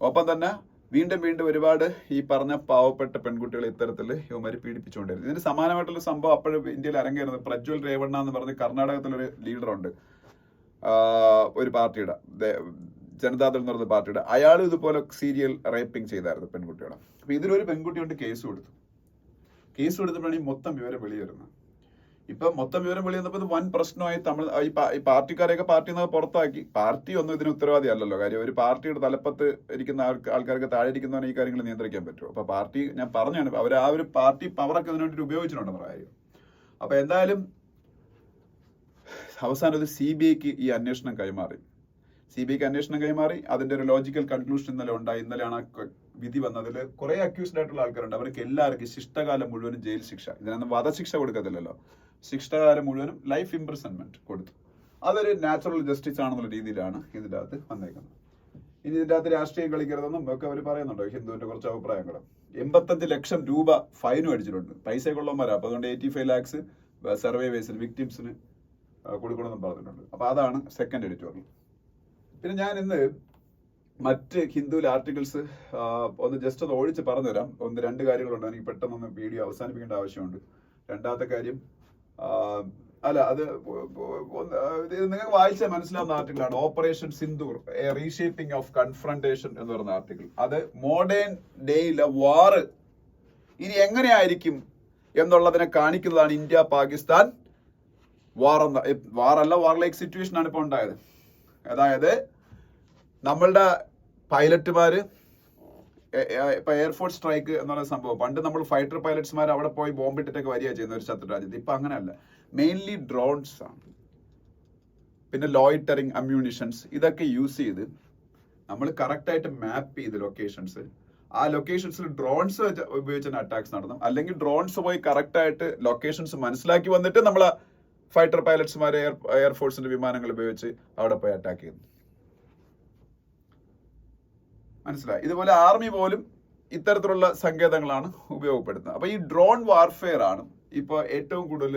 A: ഒപ്പം തന്നെ വീണ്ടും ഒരുപാട് ഈ പറഞ്ഞ പാവപ്പെട്ട പെൺകുട്ടികളെ ഇത്തരത്തിൽ ഇവന്മാര് പീഡിപ്പിച്ചുകൊണ്ടിരുന്നു. ഇതിന് സമാനമായിട്ടുള്ള സംഭവം അപ്പോഴും ഇന്ത്യയിൽ അരങ്ങേറുന്നത്. പ്രജ്വൽ രേവണ്ണ എന്ന് പറഞ്ഞ് കർണാടകത്തിലൊരു ലീഡറുണ്ട്, ഒരു പാർട്ടിയുടെ, ജനതാദൾ എന്ന് പറയുന്ന പാർട്ടിയുടെ. അയാൾ ഇതുപോലെ സീരിയൽ റേപ്പിംഗ് ചെയ്തായിരുന്നു പെൺകുട്ടികളെ. അപ്പൊ ഇതിലൊരു പെൺകുട്ടി കൊണ്ട് കേസ് കൊടുത്തു. കേസ് കൊടുത്തപ്പോഴാണ് ഈ മൊത്തം വിവരം വെളിവരുന്നത്. ഇപ്പൊ മൊത്തം വിവരം വെളിവന്നപ്പോൾ ഇത് വൻ പ്രശ്നമായി. ഈ പാർട്ടിക്കാരെയൊക്കെ പാർട്ടിയിൽ നിന്ന് പുറത്താക്കി. പാർട്ടി ഒന്നും ഇതിന് ഉത്തരവാദി അല്ലല്ലോ. കാര്യം ഒരു പാർട്ടിയുടെ തലപ്പത്ത് ഇരിക്കുന്ന ആൾക്കാർക്ക് താഴെ ഇരിക്കുന്നവരെ ഈ കാര്യങ്ങൾ നിയന്ത്രിക്കാൻ പറ്റുമോ? അപ്പൊ പാർട്ടി, ഞാൻ പറഞ്ഞാണ്, അവർ ആ ഒരു പാർട്ടി പവറൊക്കെ ഇതിനു വേണ്ടി ഉപയോഗിച്ചിട്ടുണ്ടെന്ന കാര്യം. അപ്പൊ എന്തായാലും അവസാനം ഒരു CBIക്ക് ഈ അന്വേഷണം കൈമാറി. CBIക്ക് അന്വേഷണം കൈമാറി. അതിന്റെ ഒരു ലോജിക്കൽ കൺക്ലൂഷൻ ഇന്നലെ ഉണ്ടായി. ഇന്നലെയാണ് വിധി വന്നതിൽ കുറെ അക്യൂസ്ഡ് ആയിട്ടുള്ള ആൾക്കാരുണ്ട്. അവർക്ക് എല്ലാവർക്കും ശിഷ്ടകാലം മുഴുവനും ജയിൽ ശിക്ഷ. ഇതിനൊന്നും വധശിക്ഷ കൊടുക്കത്തില്ലല്ലോ. ശിഷ്ടകാലം മുഴുവനും ലൈഫ് ഇംപ്രിസൺമെന്റ് കൊടുത്തു. അതൊരു നാച്ചുറൽ ജസ്റ്റിസ് ആണെന്നുള്ള രീതിയിലാണ് ഇതിൻ്റെ അകത്ത് വന്നേക്കുന്നത്. ഇനി ഇതിൻ്റെ അകത്ത് രാഷ്ട്രീയം കളിക്കരുതെന്നും ഒക്കെ അവർ പറയുന്നുണ്ടോ, ഹിന്ദുവിന്റെ കുറച്ച് അഭിപ്രായങ്ങളും. 85 ലക്ഷം രൂപ ഫൈനും അടിച്ചിട്ടുണ്ട്. പൈസ കൊള്ളന്മാരാ. അപ്പൊ അതുകൊണ്ട് 85 lakhs സർവൈവേഴ്സിന്, വിക്ടിംസിന് കൊടുക്കണമെന്നും പറഞ്ഞിട്ടുണ്ട്. അപ്പൊ അതാണ് സെക്കൻഡ് എഡിറ്റോറിയൽ. പിന്നെ ഞാൻ ഇന്ന് മറ്റ് ഹിന്ദുവിലെ ആർട്ടിക്കിൾസ് ഒന്ന് ജസ്റ്റ് ഒന്ന് ഒഴിച്ച് പറഞ്ഞുതരാം. 1-2 കാര്യങ്ങളുണ്ട്. എനിക്ക് പെട്ടെന്നൊന്ന് വീഡിയോ അവസാനിപ്പിക്കേണ്ട ആവശ്യമുണ്ട്. രണ്ടാമത്തെ കാര്യം, അല്ല, അത് നിങ്ങൾക്ക് വായിച്ചാൽ മനസ്സിലാവുന്ന ആർട്ടിക്കിളാണ്. Operation Sindoor, a reshaping of confrontation എന്ന് പറയുന്ന ആർട്ടിക്കിൾ. അത് മോഡേൺ ഡേയിലെ വാറ് ഇനി എങ്ങനെയായിരിക്കും എന്നുള്ളതിനെ കാണിക്കുന്നതാണ്. ഇന്ത്യ പാകിസ്ഥാൻ വാർ ലൈക്ക് സിറ്റുവേഷൻ ആണ് ഇപ്പോൾ ഉണ്ടായത്. അതായത് നമ്മളുടെ പൈലറ്റുമാര് ഇപ്പൊ എയർഫോഴ്സ് സ്ട്രൈക്ക് എന്ന് പറയുന്ന സംഭവം, പണ്ട് നമ്മൾ ഫൈറ്റർ പൈലറ്റ്സ്മാർ അവിടെ പോയി ബോംബിട്ടിട്ടൊക്കെ വരിക ചെയ്യുന്ന ഒരു ശത്രു രാജ്യത്ത്. ഇപ്പൊ അങ്ങനെയല്ല. മെയിൻലി ഡ്രോൺസ് ആണ്. പിന്നെ ലോയിറ്ററിങ് അമ്യൂണിഷൻസ് ഇതൊക്കെ യൂസ് ചെയ്ത് നമ്മൾ കറക്റ്റായിട്ട് മാപ്പ് ചെയ്ത് ലൊക്കേഷൻസ്, ആ ലൊക്കേഷൻസിൽ ഡ്രോൺസ് ഉപയോഗിച്ചാണ് അറ്റാക്സ് നടത്തും. അല്ലെങ്കിൽ ഡ്രോൺസ് പോയി കറക്റ്റായിട്ട് ലൊക്കേഷൻസ് മനസ്സിലാക്കി വന്നിട്ട് നമ്മളെ ഫൈറ്റർ പൈലറ്റ്സ്മാരെ എയർഫോഴ്സിന്റെ വിമാനങ്ങൾ ഉപയോഗിച്ച് അവിടെ പോയി അറ്റാക്ക് ചെയ്യുന്നു. മനസ്സിലായി? ഇതുപോലെ ആർമി പോലും ഇത്തരത്തിലുള്ള സങ്കേതങ്ങളാണ് ഉപയോഗപ്പെടുത്തുന്നത്. അപ്പൊ ഈ ഡ്രോൺ വാർഫെയർ ആണ് ഇപ്പൊ ഏറ്റവും കൂടുതൽ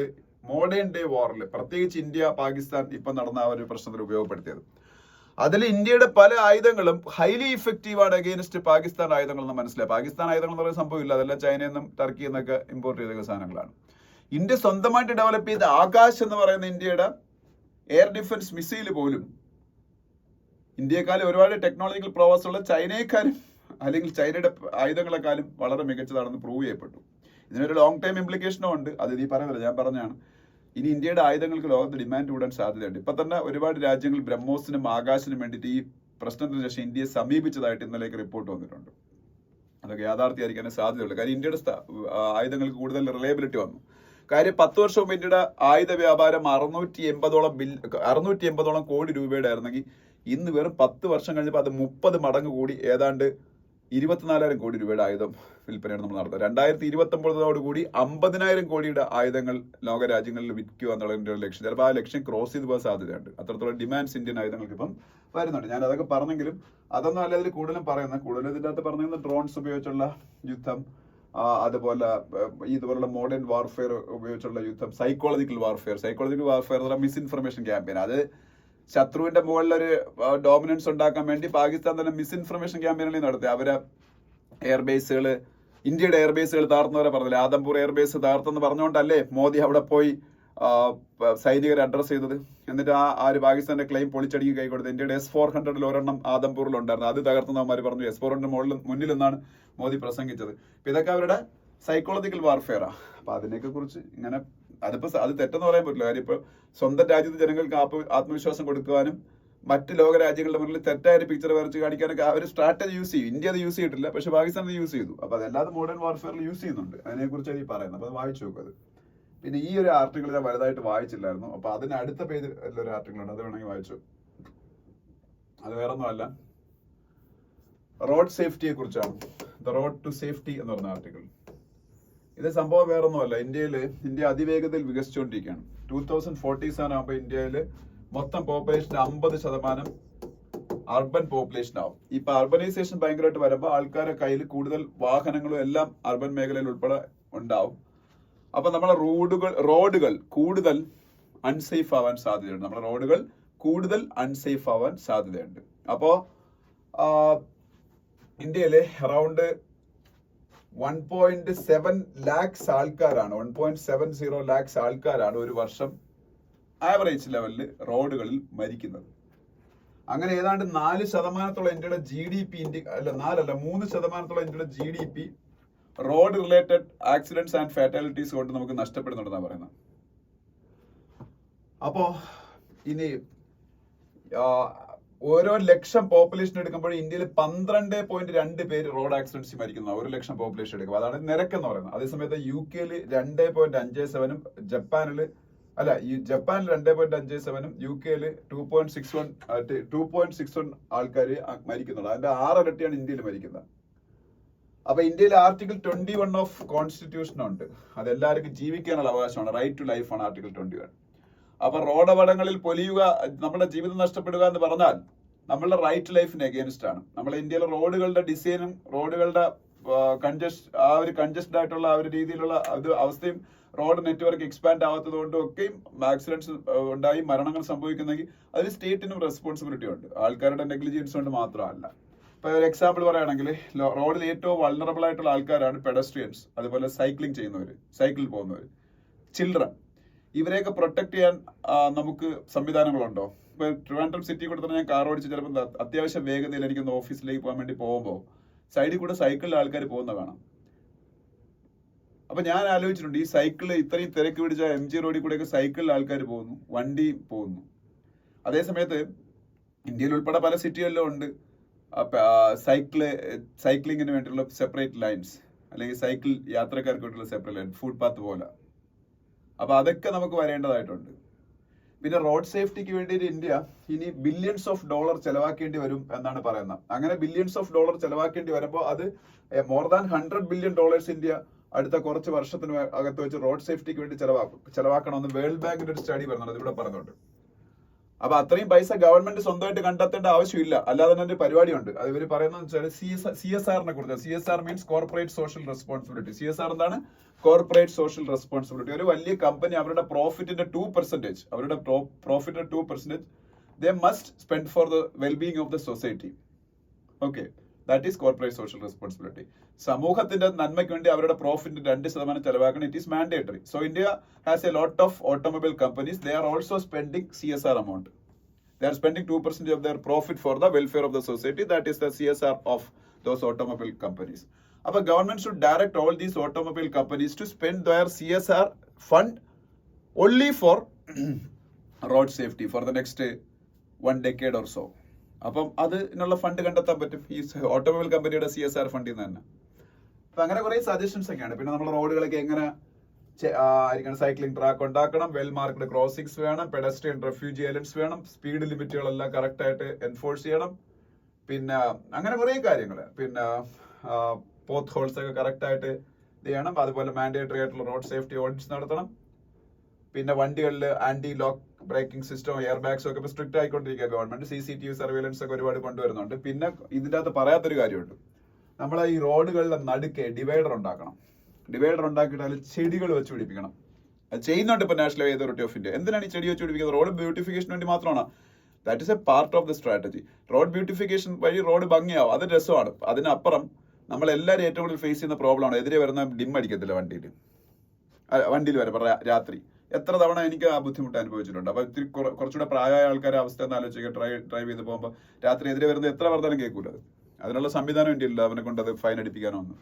A: മോഡേൺ ഡേ വാറിൽ, പ്രത്യേകിച്ച് ഇന്ത്യ പാകിസ്ഥാൻ ഇപ്പൊ നടന്ന ആ ഒരു പ്രശ്നത്തിൽ ഉപയോഗപ്പെടുത്തിയത്. അതിൽ ഇന്ത്യയുടെ പല ആയുധങ്ങളും ഹൈലി ഇഫക്റ്റീവ് ആണ് അഗെയിൻസ്റ്റ് പാകിസ്ഥാൻ ആയുധങ്ങളെന്ന് മനസ്സിലായി. പാകിസ്ഥാൻ ആയുധങ്ങൾ എന്ന് പറയുന്ന സംഭവം ഇല്ല. അതെല്ലാം ചൈനയിൽ നിന്നും ടർക്കിയിൽ നിന്നൊക്കെ ഇമ്പോർട്ട് ചെയ്ത സാധനങ്ങളാണ്. ഇന്ത്യ സ്വന്തമായിട്ട് ഡെവലപ്പ് ചെയ്ത ആകാശ് എന്ന് പറയുന്ന ഇന്ത്യയുടെ എയർ ഡിഫൻസ് മിസൈൽ പോലും ഇന്ത്യയെക്കാളും ഒരുപാട് ടെക്നോളജിക്കൽ പ്രോഗ്രസ് ഉള്ള ചൈനയെക്കാളും അല്ലെങ്കിൽ ചൈനയുടെ ആയുധങ്ങളെക്കാളും വളരെ മികച്ചതാണെന്ന് പ്രൂവ് ചെയ്യപ്പെട്ടു. ഇതിനൊരു ലോങ് ടൈം ഇംപ്ലിക്കേഷനും ഉണ്ട്. അത് നീ പറയുന്നില്ല, ഞാൻ പറഞ്ഞാണ്. ഇനി ഇന്ത്യയുടെ ആയുധങ്ങൾക്ക് ലോകത്ത് ഡിമാൻഡ് കൂടാൻ സാധ്യതയുണ്ട്. ഇപ്പൊ തന്നെ ഒരുപാട് രാജ്യങ്ങൾ ബ്രഹ്മോസിനും ആകാശിനും വേണ്ടിയിട്ട് ഈ പ്രശ്നത്തിന് ശേഷം ഇന്ത്യയെ സമീപിച്ചതായിട്ട് ഇന്നലേക്ക് റിപ്പോർട്ട് വന്നിട്ടുണ്ട്. അതൊക്കെ യാഥാർത്ഥ്യമായിരിക്കാനേ സാധ്യതയുള്ളൂ. കാര്യം ഇന്ത്യയുടെ ആയുധങ്ങൾക്ക് കൂടുതൽ റിലയബിലിറ്റി വന്നു. കാര്യം 10 വർഷം മുമ്പ് ഇന്ത്യയുടെ ആയുധ വ്യാപാരം 680 കോടി രൂപയുടെ ആയിരുന്നെങ്കിൽ ഇന്ന് വെറും 10 വർഷം കഴിഞ്ഞപ്പോൾ അത് 30 മടങ്ങ് കൂടി ഏതാണ്ട് 24,000 കോടി രൂപയുടെ ആയുധം വിൽപ്പനയാണ് നമ്മൾ നടത്തുന്നത്. 2029 50,000 കോടിയുടെ ആയുധങ്ങൾ ലോകരാജ്യങ്ങളിൽ വിൽക്കുക എന്നുള്ളതിന്റെ ഒരു ലക്ഷ്യം. ചിലപ്പോൾ ആ ലക്ഷ്യം ക്രോസ് ചെയ്ത് പോകാൻ സാധ്യതയുണ്ട്. അത്രത്തോളം ഡിമാൻഡ്സ് ഇന്ത്യൻ ആയുധങ്ങൾക്ക് ഇപ്പം വരുന്നുണ്ട്. ഞാൻ അതൊക്കെ പറഞ്ഞെങ്കിലും അതൊന്നും അല്ല ഇതിൽ കൂടുതലും പറയുന്നത്. കൂടുതലും ഇതിൻ്റെ അകത്ത് പറയുന്നത് ഡ്രോൺസ് ഉപയോഗിച്ചുള്ള യുദ്ധം, അതുപോലെ ഇതുപോലുള്ള മോഡേൺ വാർഫെയർ ഉപയോഗിച്ചുള്ള യുദ്ധം, സൈക്കോളജിക്കൽ വാർഫെയർ എന്ന് പറഞ്ഞാൽ മിസ്ഇൻഫർമേഷൻ ക്യാമ്പയിൻ. അത് ശത്രുവിന്റെ മുകളിലൊരു ഡോമിനൻസ് ഉണ്ടാക്കാൻ വേണ്ടി പാകിസ്ഥാൻ തന്നെ മിസ്ഇൻഫർമേഷൻ ക്യാമ്പയിനുകൾ നടത്തി. അവരെ എയർബേസുകൾ, ഇന്ത്യയുടെ എയർബേസുകൾ താർന്നവരെ പറഞ്ഞില്ലേ, ആദംപൂർ എയർബേസ് താർത്തെന്ന് പറഞ്ഞുകൊണ്ടല്ലേ മോദി അവിടെ പോയി സൈനികരെ അഡ്രസ് ചെയ്തത്. എന്നിട്ട് ആ ഒരു പാകിസ്ഥാന്റെ ക്ലെയിം പൊളിച്ചടിക്ക് കൈ കൊടുത്തത്. ഇന്ത്യയുടെ S-400 ഒരെണ്ണം ആദംപൂരിൽ ഉണ്ടായിരുന്നു. അത് തകർത്തുന്നവന്മാർ പറഞ്ഞു S-400 മുന്നിൽ നിന്നാണ് മോദി പ്രസംഗിച്ചത്. അപ്പൊ ഇതൊക്കെ അവരുടെ സൈക്കോളജിക്കൽ വാർഫെയറാ. അപ്പൊ അതിനെയൊക്കെ കുറിച്ച് ഇങ്ങനെ അത് തെറ്റെന്ന് പറയാൻ പറ്റില്ല. കാര്യം ഇപ്പൊ സ്വന്തം രാജ്യത്തെ ജനങ്ങൾക്ക് ആത്മവിശ്വാസം കൊടുക്കുവാനും മറ്റ് ലോക രാജ്യങ്ങളുടെ മുന്നിൽ തെറ്റായ പിക്ചർ വരച്ച് കാണിക്കാനൊക്കെ ആ ഒരു സ്ട്രാറ്റജി യൂസ് ചെയ്യും. ഇന്ത്യ അത് യൂസ് ചെയ്തിട്ടില്ല, പക്ഷെ പാകിസ്ഥാൻ അത് യൂസ് ചെയ്തു. അപ്പൊ അതല്ലാതെ മോഡേൺ വാർഫെയറിൽ യൂസ് ചെയ്യുന്നുണ്ട്. അതിനെക്കുറിച്ചാണ് ഈ പറയുന്നത്. അപ്പൊ അത് വായിച്ചു നോക്കത്. പിന്നെ ഈ ഒരു ആർട്ടിക്കിൾ ഞാൻ വലുതായിട്ട് വായിച്ചില്ലായിരുന്നു. അപ്പൊ അതിന് അടുത്ത പേജിൽ ഒരു ആർട്ടിക്കിൾ ഉണ്ട്, അത് വേണമെങ്കിൽ വായിച്ചു. അത് വേറെ ഒന്നുമല്ല, റോഡ് സേഫ്റ്റിയെ കുറിച്ചാണ്. ദ റോഡ് ടു സേഫ്റ്റി എന്ന് പറഞ്ഞ ആർട്ടിക്കിൾ. ഇത് സംഭവം വേറെ ഒന്നുമല്ല. ഇന്ത്യ അതിവേഗതയിൽ വികസിച്ചുകൊണ്ടിരിക്കുകയാണ്. 2047 ആകുമ്പോൾ ഇന്ത്യയില് മൊത്തം പോപ്പുലേഷൻ 50% അർബൻ പോപ്പുലേഷൻ ആവും. ഇപ്പൊ അർബനൈസേഷൻ ഭയങ്കരമായിട്ട് വരുമ്പോൾ ആൾക്കാരുടെ കയ്യിൽ കൂടുതൽ വാഹനങ്ങളും എല്ലാം അർബൻ മേഖലയിൽ ഉൾപ്പെടെ ഉണ്ടാവും. അപ്പൊ നമ്മളെ റോഡുകൾ കൂടുതൽ അൺസേഫ് ആവാൻ സാധ്യതയുണ്ട്. അപ്പോ ഇന്ത്യയിലെ അറൌണ്ട് 1.7 lakhs ആൾക്കാരാണ് 1.70 lakhs ആൾക്കാരാണ് ഒരു വർഷം ആവറേജ് ലെവലിൽ റോഡുകളിൽ മരിക്കുന്നത്. അങ്ങനെ ഏതാണ്ട് 4% ഇന്ത്യയുടെ GDP, 3% ഇന്ത്യയുടെ GDP road related accidents and fatalities കൊണ്ട് നമുക്ക് നഷ്ടപ്പെടുന്നുണ്ടെന്നാണ് പറയുന്നത്. അപ്പോ ഇനി ഓരോ ലക്ഷം പോപ്പുലേഷൻ എടുക്കുമ്പോൾ ഇന്ത്യയിൽ 12.2 പേര് റോഡ് ആക്സിഡൻസ് മരിക്കുന്നു 1 ലക്ഷം പോപ്പുലേഷൻ എടുക്കുമ്പോൾ. അതാണ് നിരക്ക് എന്ന് പറയുന്നത്. അതേസമയത്ത് UK 2.57 ജപ്പാനിൽ 2.57 UK 2.61 ആൾക്കാർ മരിക്കുന്നുണ്ട്. അതിന്റെ 6 ഇരട്ടിയാണ് ഇന്ത്യയിൽ മരിക്കുന്നത്. അപ്പൊ ഇന്ത്യയിൽ ആർട്ടിക്കിൾ 21 ഓഫ് കോൺസ്റ്റിറ്റ്യൂഷൻ ഉണ്ട്. അതെല്ലാവർക്കും ജീവിക്കാനുള്ള അവകാശമാണ്. റൈറ്റ് ടു ലൈഫ് ആണ് ആർട്ടിക്കിൾ 21. അപ്പൊ റോഡ് അപകടങ്ങളിൽ പൊലിയുക, നമ്മുടെ ജീവിതം നഷ്ടപ്പെടുക എന്ന് പറഞ്ഞാൽ നമ്മളുടെ റൈറ്റ് ലൈഫിന് അഗേൻസ്റ്റ് ആണ്. നമ്മളെ ഇന്ത്യയിലെ റോഡുകളുടെ ഡിസൈനും റോഡുകളുടെ കൺജസ്റ്റഡ് ആയിട്ടുള്ള ആ ഒരു രീതിയിലുള്ള അവസ്ഥയും റോഡ് നെറ്റ്വർക്ക് എക്സ്പാൻഡ് ആവാത്തത് കൊണ്ടും ഒക്കെയും ആക്സിഡൻസ് ഉണ്ടായി മരണങ്ങൾ സംഭവിക്കുന്നെങ്കിൽ അതിൽ സ്റ്റേറ്റിനും റെസ്പോൺസിബിലിറ്റി ഉണ്ട്. ആൾക്കാരുടെ നെഗ്ലിജൻസ് കൊണ്ട് മാത്രമല്ല. ഇപ്പൊ ഒരു എക്സാമ്പിൾ പറയുകയാണെങ്കിൽ റോഡിൽ ഏറ്റവും വൾണറബിൾ ആയിട്ടുള്ള ആൾക്കാരാണ് പെഡസ്ട്രിയൻസ്, അതുപോലെ സൈക്ലിംഗ് ചെയ്യുന്നവർ, സൈക്കിളിൽ പോകുന്നവർ, ചിൽഡ്രൻ. ഇവരെയൊക്കെ പ്രൊട്ടക്ട് ചെയ്യാൻ നമുക്ക് സംവിധാനങ്ങളുണ്ടോ? ഇപ്പൊ ട്രിവാൻഡ്രം സിറ്റി കൂടെ തന്നെ ഞാൻ കാർ ഓടിച്ച് ചിലപ്പോൾ അത്യാവശ്യം വേഗതയിൽ എനിക്കൊന്ന് ഓഫീസിലേക്ക് പോകാൻ വേണ്ടി പോകുമ്പോൾ സൈഡിൽ കൂടെ സൈക്കിളിൽ ആൾക്കാർ പോകുന്ന കാണാം. അപ്പൊ ഞാൻ ആലോചിച്ചിട്ടുണ്ട്, ഈ സൈക്കിള് ഇത്രയും തിരക്ക് പിടിച്ച MG റോഡിൽ കൂടെയൊക്കെ സൈക്കിളിൽ ആൾക്കാർ പോകുന്നു, വണ്ടി പോകുന്നു. അതേസമയത്ത് ഇന്ത്യയിൽ ഉൾപ്പെടെ പല സിറ്റികളിലും ഉണ്ട് സൈക്ലിങ്ങിന് വേണ്ടിയുള്ള സെപ്പറേറ്റ് ലൈൻസ്, അല്ലെങ്കിൽ സൈക്കിൾ യാത്രക്കാർക്ക് വേണ്ടിയുള്ള സെപ്പറേറ്റ് ലൈൻ, ഫുട് പാത്ത് പോലെ. അപ്പൊ അതൊക്കെ നമുക്ക് വരേണ്ടതായിട്ടുണ്ട്. പിന്നെ റോഡ് സേഫ്റ്റിക്ക് വേണ്ടിയിട്ട് ഇന്ത്യ ഇനി ബില്യൺസ് ഓഫ് ഡോളർ ചെലവാക്കേണ്ടി വരും എന്നാണ് പറയുന്നത്. അങ്ങനെ ബില്യൺസ് ഓഫ് ഡോളർ ചെലവാക്കേണ്ടി വരുമ്പോൾ അത് മോർ ദാൻ $100 ബില്യൺ ഇന്ത്യ അടുത്ത കുറച്ച് വർഷത്തിന് അകത്ത് വെച്ച് റോഡ് സേഫ്റ്റിക്ക് വേണ്ടി ചെലവാക്കണമെന്ന് വേൾഡ് ബാങ്കിന്റെ ഒരു സ്റ്റഡി പറയുന്നുണ്ട്. ഇവിടെ പറഞ്ഞുണ്ട്. അപ്പൊ അത്രയും പൈസ ഗവൺമെന്റ് സ്വന്തമായിട്ട് കണ്ടെത്തേണ്ട ആവശ്യമില്ല. അല്ലാതെ തന്നെ ഒരു പരിപാടിയുണ്ട്. അത് ഇവർ പറയുന്നത് വെച്ചാൽ CSR കുറിച്ച്. CSR means corporate social responsibility. CSR എന്താണ്? Corporate social responsibility. ഒരു വലിയ കമ്പനി അവരുടെ പ്രോഫിറ്റിന്റെ 2% they must spend for the well-being of the society. Okay, that is corporate social responsibility. സമൂഹത്തിന്റെ നന്മയ്ക്ക് വേണ്ടി അവരുടെ പ്രോഫിറ്റിന്റെ 2% ചെലവാക്കണം. It is mandatory. So India has a lot of automobile companies. They are also spending CSR amount. They are spending 2% of their profit for the welfare of the society. That is the CSR of those automobile companies. But government should direct all these automobile companies to spend their CSR fund only for road safety for the next 1 decade or so. അപ്പം അതിനുള്ള ഫണ്ട് കണ്ടെത്താൻ പറ്റും ഈ ഓട്ടോമൊബൈൽ കമ്പനിയുടെ CSR ഫണ്ടിൽ നിന്ന് തന്നെ. അപ്പൊ അങ്ങനെ കുറെ സജഷൻസ് ഒക്കെയാണ്. പിന്നെ നമ്മുടെ റോഡുകളൊക്കെ എങ്ങനെ ആയിരിക്കണം? സൈക്ലിംഗ് ട്രാക്ക് ഉണ്ടാക്കണം, വെൽ മാർക്ക്ഡ് ക്രോസിംഗ്സ് വേണം, പെഡസ്ട്രിയൻ റെഫ്യൂജി ഐലൻഡ്സ് വേണം, സ്പീഡ് ലിമിറ്റുകളെല്ലാം കറക്റ്റ് ആയിട്ട് എൻഫോഴ്സ് ചെയ്യണം. പിന്നെ അങ്ങനെ കുറെ കാര്യങ്ങൾ. പിന്നെ പോത്ത് ഹോൾസ് ഒക്കെ കറക്റ്റ് ആയിട്ട് ചെയ്യണം. അതുപോലെ മാൻഡേറ്ററി ആയിട്ടുള്ള റോഡ് സേഫ്റ്റി ഓഡിറ്റ്സ് നടത്തണം. പിന്നെ വണ്ടികളിൽ anti lock braking system, air bags ഒക്കെ ഇപ്പൊ സ്ട്രിക്റ്റ് ആയിക്കൊണ്ടിരിക്കുക ഗവൺമെന്റ്. CCTV സർവൈലൻസ് ഒക്കെ ഒരുപാട് കൊണ്ടുവരുന്നുണ്ട്. പിന്നെ ഇതിന്റെ അകത്ത് പറയാത്തൊരു കാര്യമുണ്ട്. നമ്മളെ ഈ റോഡുകളുടെ നടുക്കെ ഡിവൈഡർ ഉണ്ടാക്കണം. ഡിവൈഡർ ഉണ്ടാക്കിയിട്ട് അതിൽ ചെടികൾ വെച്ച് പിടിപ്പിക്കണം. അത് ചെയ്യുന്നുണ്ട് ഇപ്പൊ national highway authority of India. എന്തിനാണ് ഈ ചെടി വെച്ച് പിടിപ്പിക്കുന്നത്? റോഡ് ബ്യൂട്ടിഫിക്കേഷന് വേണ്ടി മാത്രമാണ്. That is A part of the strategy. Road beautification വഴി റോഡ് ഭംഗിയാവും, അത് രസമാണ്. അതിനപ്പുറം നമ്മളെല്ലാവരും ഏറ്റവും കൂടുതൽ ഫേസ് ചെയ്യുന്ന പ്രോബ്ലമാണ് എതിരെ വരുന്ന ഡിം അടിക്കത്തില്ല വണ്ടിയിൽ വരെ രാത്രി. എത്ര തവണ എനിക്ക് ആ ബുദ്ധിമുട്ട് അനുഭവിച്ചിട്ടുണ്ട്. അപ്പൊ ഇത്തിരി കുറച്ചുകൂടെ പ്രായമായ ആൾക്കാരുടെ അവസ്ഥ എന്ന് ആലോചിക്കുക. ഡ്രൈവ് ചെയ്ത് പോകുമ്പോൾ രാത്രി എതിരെ വരുന്നത് എത്ര പറഞ്ഞാലും കേൾക്കൂല. അതിനുള്ള സംവിധാനം വേണ്ടിയില്ല അവനെ കൊണ്ട് അത് ഫൈൻ അടിപ്പിക്കാനോ ഒന്നും.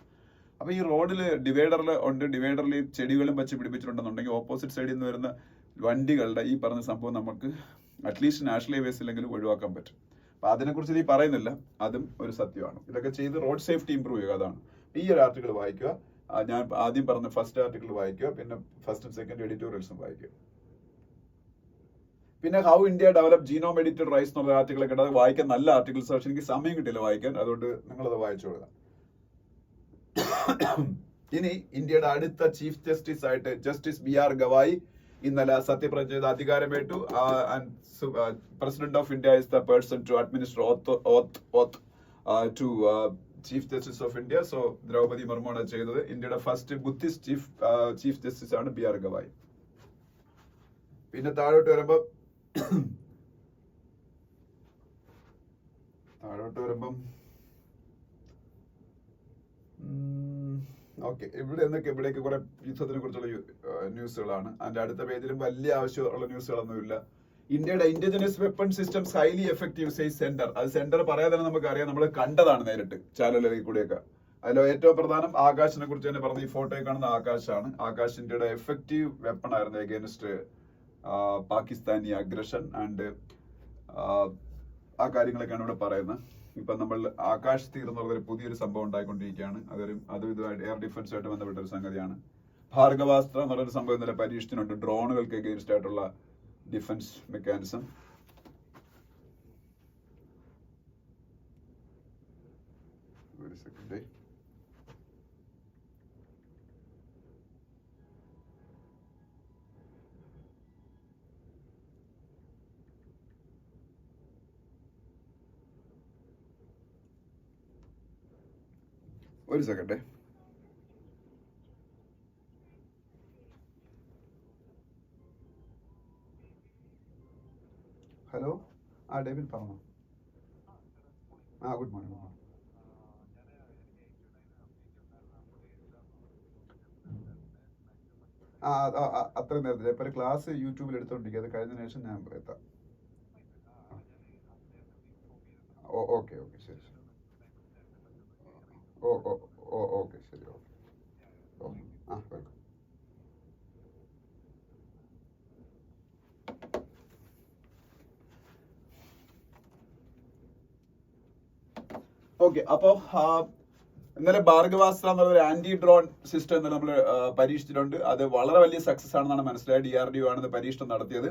A: അപ്പൊ ഈ റോഡിൽ ഡിവൈഡറിൽ ചെടികളും വെച്ച് പിടിപ്പിച്ചിട്ടുണ്ടെന്നുണ്ടെങ്കിൽ ഓപ്പോസിറ്റ് സൈഡിൽ നിന്ന് വരുന്ന വണ്ടികളുടെ ഈ പറഞ്ഞ സംഭവം നമുക്ക് അറ്റ്ലീസ്റ്റ് നാഷണൽ ഹൈവേസിലെങ്കിലും ഒഴിവാക്കാൻ പറ്റും. അപ്പൊ അതിനെക്കുറിച്ച് ഈ പറയുന്നില്ല, അതും ഒരു സത്യമാണ്. ഇതൊക്കെ ചെയ്ത് റോഡ് സേഫ്റ്റി ഇംപ്രൂവ് ചെയ്യുക. അതാണ് ഈ ഒരു ആർട്ടിക്കിൾ വായിക്കുക. ഞാൻ ആദ്യം പറഞ്ഞ ഫസ്റ്റ് ആർട്ടിക്കിൾ വായിക്കുക, പിന്നെ ഫസ്റ്റ് സെക്കൻഡ് എഡിറ്റോറിയൽസും വായിക്കുക. പിന്നെ how India develop genome edited rice എന്നുള്ള ആർട്ടിക്കിൾ ഒക്കെ അത് വായിക്കാൻ നല്ല ആർട്ടിക്കിൾസ്. പക്ഷെ എനിക്ക് സമയം കിട്ടില്ല വായിക്കാൻ, അതുകൊണ്ട് നിങ്ങളത് വായിച്ചോളുക. ഇനി ഇന്ത്യയുടെ അടുത്ത ചീഫ് ജസ്റ്റിസ് ആയിട്ട് ജസ്റ്റിസ് BR ഗവായി ഇന്നലെ സത്യപ്രതിജ്ഞ ചെയ്ത് അധികാരമേറ്റു. President of India is the person to administer oath to chief justice of India. So Draupadi മുർമുവാണ് ചെയ്തത്. ഇന്ത്യയുടെ ഫസ്റ്റ് ബുദ്ധിസ്റ്റ് ചീഫ് ജസ്റ്റിസ് ആണ് BR ഗവായി. പിന്നെ താഴോട്ട് വരുമ്പം ഓക്കെ, ഇവിടേക്ക് കുറെ യുദ്ധത്തിനെ കുറിച്ചുള്ള ന്യൂസുകളാണ്. അതിന്റെ അടുത്ത പേജിലും വലിയ ആവശ്യമുള്ള ന്യൂസുകളൊന്നുമില്ല. ഇന്ത്യയുടെ indigenous weapon systems highly effective size centre. അത് സെന്റർ പറയാതെ തന്നെ നമുക്കറിയാം, നമ്മൾ കണ്ടതാണ് നേരിട്ട് ചാനലുകളിൽ കൂടെയൊക്കെ. അതിൽ ഏറ്റവും പ്രധാനം ആകാശിനെ കുറിച്ച് തന്നെ പറഞ്ഞ ഈ ഫോട്ടോയിൽ കാണുന്ന ആകാശാണ്. ആകാശ് ഇന്ത്യയുടെ എഫക്റ്റീവ് വെപ്പൺ ആയിരുന്നു എഗെയിൻസ്റ്റ് പാകിസ്ഥാനി അഗ്രഷൻ ആൻഡ് ആ കാര്യങ്ങളൊക്കെയാണ് ഇവിടെ പറയുന്നത്. ഇപ്പൊ നമ്മൾ ആകാശ് തീർ എന്ന് പറഞ്ഞൊരു പുതിയൊരു സംഭവം ഉണ്ടായിക്കൊണ്ടിരിക്കുകയാണ്. അതും ഇതുമായിട്ട് എയർ ഡിഫൻസുമായിട്ട് ബന്ധപ്പെട്ട ഒരു സംഗതിയാണ്. ഭാർഗവാസ്ത്ര എന്ന് പറയുന്ന സംഭവം ഇന്നലെ പരീക്ഷിച്ചിട്ടുണ്ട്, ഡ്രോണുകൾക്ക് എഗെയിൻസ്റ്റ് ആയിട്ടുള്ള ഡിഫൻസ് മെക്കാനിസം. ഒരു സെക്കൻഡ്. ഒരു സെക്കൻഡ്. ഹലോ, ഡേവിൻ പറഞ്ഞോ. Good morning. അത്രയും നേരത്തെ ഇപ്പൊ ഒരു ക്ലാസ് യൂട്യൂബിൽ എടുത്തോണ്ടിരിക്കുക, അത് കഴിഞ്ഞ ശേഷം ഞാൻ എത്താം. ഓക്കെ ഓക്കെ ശരി ശരി. ഓക്കെ ശരി. Okay welcome. ഓക്കെ, അപ്പോ ഇന്നലെ ഭാർഗവാസ്ത്ര എന്നൊരു ആന്റി ഡ്രോൺ സിസ്റ്റം ഇന്നലെ നമ്മൾ പരീക്ഷിച്ചിട്ടുണ്ട്. അത് വളരെ വലിയ സക്സസ് ആണെന്നാണ് മനസ്സിലായത്. DRDO ആണ് പരീക്ഷണം നടത്തിയത്.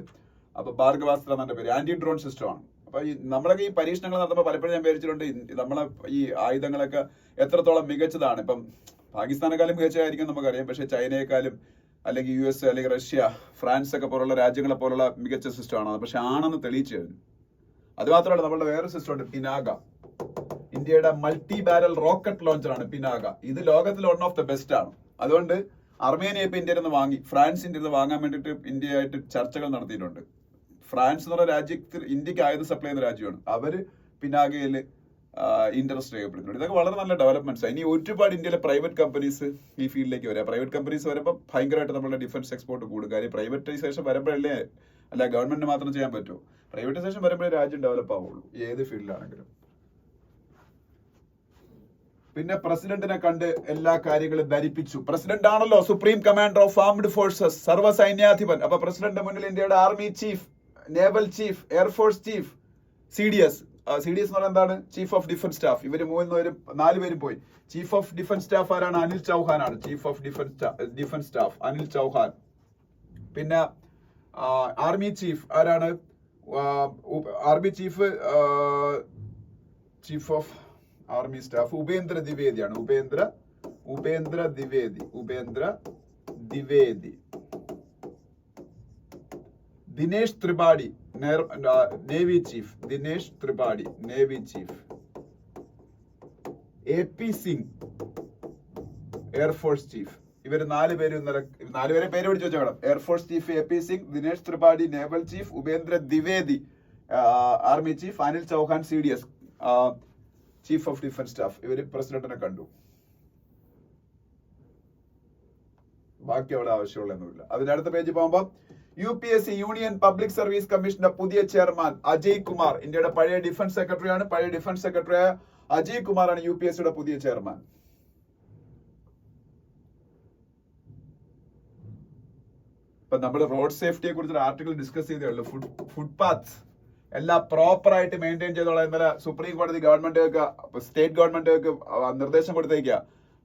A: അപ്പൊ ഭാർഗവാസ്ത്ര എന്നെ പേര് ആന്റി ഡ്രോൺ സിസ്റ്റം ആണ്. അപ്പൊ നമ്മളൊക്കെ ഈ പരീക്ഷണങ്ങൾ നടത്തുമ്പോൾ പലപ്പോഴും ഞാൻ വിചാരിച്ചിട്ടുണ്ട് നമ്മളെ ഈ ആയുധങ്ങളൊക്കെ എത്രത്തോളം മികച്ചതാണ്. ഇപ്പം പാകിസ്ഥാനെക്കാളും മികച്ചതായിരിക്കും നമുക്കറിയാം, പക്ഷെ ചൈനയെക്കാളും അല്ലെങ്കിൽ US അല്ലെങ്കിൽ റഷ്യ, ഫ്രാൻസ് ഒക്കെ പോലുള്ള രാജ്യങ്ങളെ പോലുള്ള മികച്ച സിസ്റ്റം ആണ്. പക്ഷെ ആണെന്ന് തെളിയിച്ചു കഴിഞ്ഞു. അത് മാത്രമല്ല, നമ്മളുടെ വേറെ സിസ്റ്റം ഉണ്ട്, പിനാക. ഇന്ത്യയുടെ മൾട്ടി ബാരൽ റോക്കറ്റ് ലോഞ്ചർ ആണ് പിനാക. ഇത് ലോകത്തിൽ വൺ ഓഫ് ദ ബെസ്റ്റ് ആണ്. അതുകൊണ്ട് അർമേനിയ ഇപ്പൊ ഇന്ത്യയിൽ നിന്ന് വാങ്ങി, ഫ്രാൻസ് ഇന്ത്യയിൽ നിന്ന് വാങ്ങാൻ വേണ്ടിയിട്ട് ഇന്ത്യയായിട്ട് ചർച്ചകൾ നടത്തിയിട്ടുണ്ട്. ഫ്രാൻസ് എന്ന് പറഞ്ഞ രാജ്യത്തിൽ ഇന്ത്യക്ക് ആയുധ സപ്ലൈ ചെയ്യുന്ന രാജ്യമാണ്. അവര് പിനാകയിൽ ഇൻട്രസ്റ്റ് രേഖപ്പെടുത്തുന്നുണ്ട്. ഇതൊക്കെ വളരെ നല്ല ഡെവലപ്മെന്റ്സ്. ഇനി ഒരുപാട് ഇന്ത്യയിലെ പ്രൈവറ്റ് കമ്പനീസ് ഈ ഫീൽഡിലേക്ക് വരാം. പ്രൈവറ്റ് കമ്പനീസ് വരുമ്പോൾ ഭയങ്കരമായിട്ട് നമ്മുടെ ഡിഫൻസ് എക്സ്പോർട്ട് കൂടും. കാര്യം പ്രൈവറ്റൈസേഷൻ വരുമ്പോഴല്ലേ, അല്ല ഗവൺമെന്റിന് മാത്രം ചെയ്യാൻ പറ്റുമോ? പ്രൈവറ്റൈസേഷൻ വരുമ്പോഴേ രാജ്യം ഡെവലപ്പ് ആവുള്ളൂ, ഏത് ഫീൽഡിലാണെങ്കിലും. പിന്നെ പ്രസിഡന്റിനെ കണ്ട് എല്ലാ കാര്യങ്ങളും ധരിപ്പിച്ചു. പ്രസിഡന്റ് ആണല്ലോ supreme commander of armed forces, സർവ്വസൈന്യാധിപൻ. അപ്പൊ പ്രസിഡന്റ് മുന്നിൽ ഇന്ത്യയുടെ army chief, naval chief, air force chief, CDS എന്ന് പറഞ്ഞാൽ എന്താണ്? Chief of defence staff. ഇവര് 4 പേരും പോയി. ചീഫ് ഓഫ് ഡിഫൻസ് സ്റ്റാഫ് ആരാണ്? അനിൽ ചൗഹാൻ ആണ് chief of defence staff, Anil Chauhan. പിന്നെ ആർമി ചീഫ് ആരാണ്? Army chief of army staff Upendra ദ്വിവേദിയാണ്. Upendra Dwivedi. Dinesh Tripathi navy chief. AP Singh air force chief. ഇവര് 4 പേര് 4 പേരെ പേര് പിടിച്ചു വെച്ചോളാം. Air force chief AP Singh, Dinesh Tripathi naval chief, Upendra Dwivedi army chief, Anil Chauhan CDS chief of defence staff. ഇവര് പ്രസിഡന്റിനെ കണ്ടു. ബാക്കി അവിടെ ആവശ്യമുള്ളൊന്നുമില്ല. അതിനടുത്ത പേജ് പോകുമ്പോൾ UPSC യൂണിയൻ പബ്ലിക് സർവീസ് കമ്മീഷന്റെ പുതിയ ചെയർമാൻ അജയ് കുമാർ. ഇന്ത്യയുടെ പഴയ ഡിഫൻസ് സെക്രട്ടറിയാണ്. പഴയ ഡിഫൻസ് സെക്രട്ടറിയായ അജയ് കുമാറാണ് UPSCയുടെ പുതിയ ചെയർമാൻ. ഇപ്പൊ നമ്മൾ റോഡ് സേഫ്റ്റിയെ കുറിച്ച് ആർട്ടിക്കിൾ ഡിസ്കസ് ചെയ്തേ ഉള്ളൂ. ഫുട്പാത്ത് എല്ലാം പ്രോപ്പർ ആയിട്ട് മെയിൻറ്റെയിൻ ചെയ്തോളാം. ഇന്നലെ സുപ്രീം കോടതി ഗവൺമെന്റുകൾക്ക്, സ്റ്റേറ്റ് ഗവൺമെന്റുകൾക്ക് നിർദ്ദേശം കൊടുത്തേക്കുക.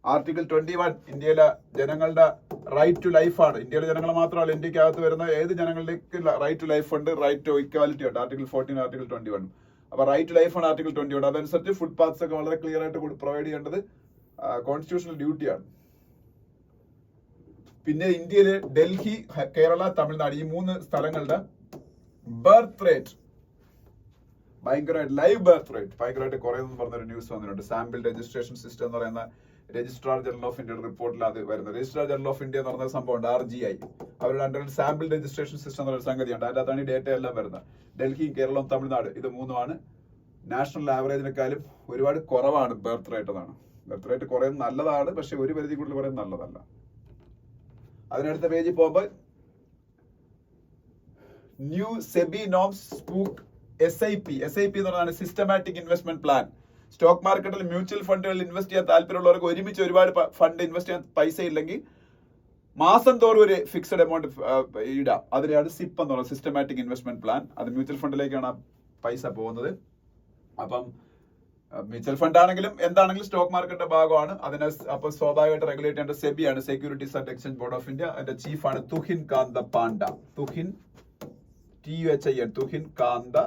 A: ആർട്ടിക്കിൾ 21 ഇന്ത്യയിലെ ജനങ്ങളുടെ റൈറ്റ് ടു ലൈഫാണ്. ഇന്ത്യയിലെ ജനങ്ങൾ മാത്രമല്ല, ഇന്ത്യക്കകത്ത് വരുന്ന ഏത് ജനങ്ങളിലേക്ക് റൈറ്റ് ടു ലൈഫ് ഉണ്ട്, റൈറ്റ് ടു ഇക്വാലിറ്റി ഉണ്ട്. Article 14, article 21. അപ്പൊ റൈറ്റ് ടു ലൈഫാണ് ആർട്ടിക്കിൾ 21. അതനുസരിച്ച് ഫുട്പാത്ത്സ് ഒക്കെ വളരെ ക്ലിയർ ആയിട്ട് പ്രൊവൈഡ് ചെയ്യേണ്ടത് കോൺസ്റ്റിറ്റ്യൂഷണൽ ഡ്യൂട്ടിയാണ്. പിന്നെ ഇന്ത്യയിലെ ഡൽഹി, കേരള, തമിഴ്നാട് ഈ 3 സ്ഥലങ്ങളുടെ ബർത്ത് റേറ്റ് ഭയങ്കരമായിട്ട്, ലൈവ് ബർത്ത് റേറ്റ് ഭയങ്കരമായിട്ട് കുറയുന്നു പറഞ്ഞൊരു ന്യൂസ് വന്നിട്ടുണ്ട്. സാമ്പിൾ രജിസ്ട്രേഷൻ സിസ്റ്റം എന്ന് പറയുന്ന രജിസ്ട്രാർ ജനറൽ ഓഫ് ഇന്ത്യയുടെ റിപ്പോർട്ടിൽ അത് വരുന്നത്. രജിസ്ട്രാർ ജനറൽ ഓഫ് ഇന്ത്യ എന്ന് പറഞ്ഞ സംഭവമുണ്ട്, RGI. അവരുടെ അണ്ടറിൽ സാമ്പിൾ രജിസ്ട്രേഷൻ സിസ്റ്റം എന്നൊരു സംഗതിയുണ്ട്. അതിനകത്താണ് ഈ ഡേറ്റ എല്ലാം വരുന്നത്. ഡൽഹി, കേരളം, തമിഴ്നാട് ഇത് 3 നാഷണൽ ആവറേജിനെക്കാളും ഒരുപാട് കുറവാണ് ബർത്ത് റേറ്റ്. എന്നാണ് ബർത്ത് റേറ്റ് കുറയുന്നത് നല്ലതാണ്, പക്ഷെ ഒരു പരിധി കൂടുതൽ പറയുന്നത് നല്ലതല്ല. അതിനടുത്ത പേജിൽ പോകുമ്പോൾ ന്യൂ സെബി നോംസ് സ്പൂക്ക് SIP എന്ന് പറഞ്ഞാൽ സിസ്റ്റമാറ്റിക് ഇൻവെസ്റ്റ്മെന്റ് പ്ലാൻ. സ്റ്റോക്ക് മാർക്കറ്റിൽ മ്യൂച്വൽ ഫണ്ടുകളിൽ ഇൻവെസ്റ്റ് ചെയ്യാൻ താല്പര്യമുള്ളവർക്ക് ഒരുമിച്ച് ഒരുപാട് ഫണ്ട് ഇൻവെസ്റ്റ് ചെയ്യാൻ പൈസ ഇല്ലെങ്കിൽ മാസം തോറും ഒരു ഫിക്സഡ് എമൗണ്ട് ഇടാം. അതിനെയാണ് സിപ്പ് എന്ന് പറയുന്നത്, സിസ്റ്റമാറ്റിക് ഇൻവെസ്റ്റ്മെന്റ് പ്ലാൻ. അത് മ്യൂച്വൽ ഫണ്ടിലേക്കാണ് ആ പൈസ പോകുന്നത്. അപ്പം മ്യൂച്വൽ ഫണ്ട് ആണെങ്കിലും എന്താണെങ്കിലും സ്റ്റോക്ക് മാർക്കറ്റിന്റെ ഭാഗമാണ്. അതിനെ അപ്പൊ സ്വാഭാവികമായിട്ട് റെഗുലേറ്റ് ചെയ്യേണ്ട സെബിയാണ്, securities and exchange board of India. അതിന്റെ ചീഫാണ് തുഹിൻ കാന്ത പാണ്ഡ. തുഹിൻ TUHIN തുഹിൻ കാന്ത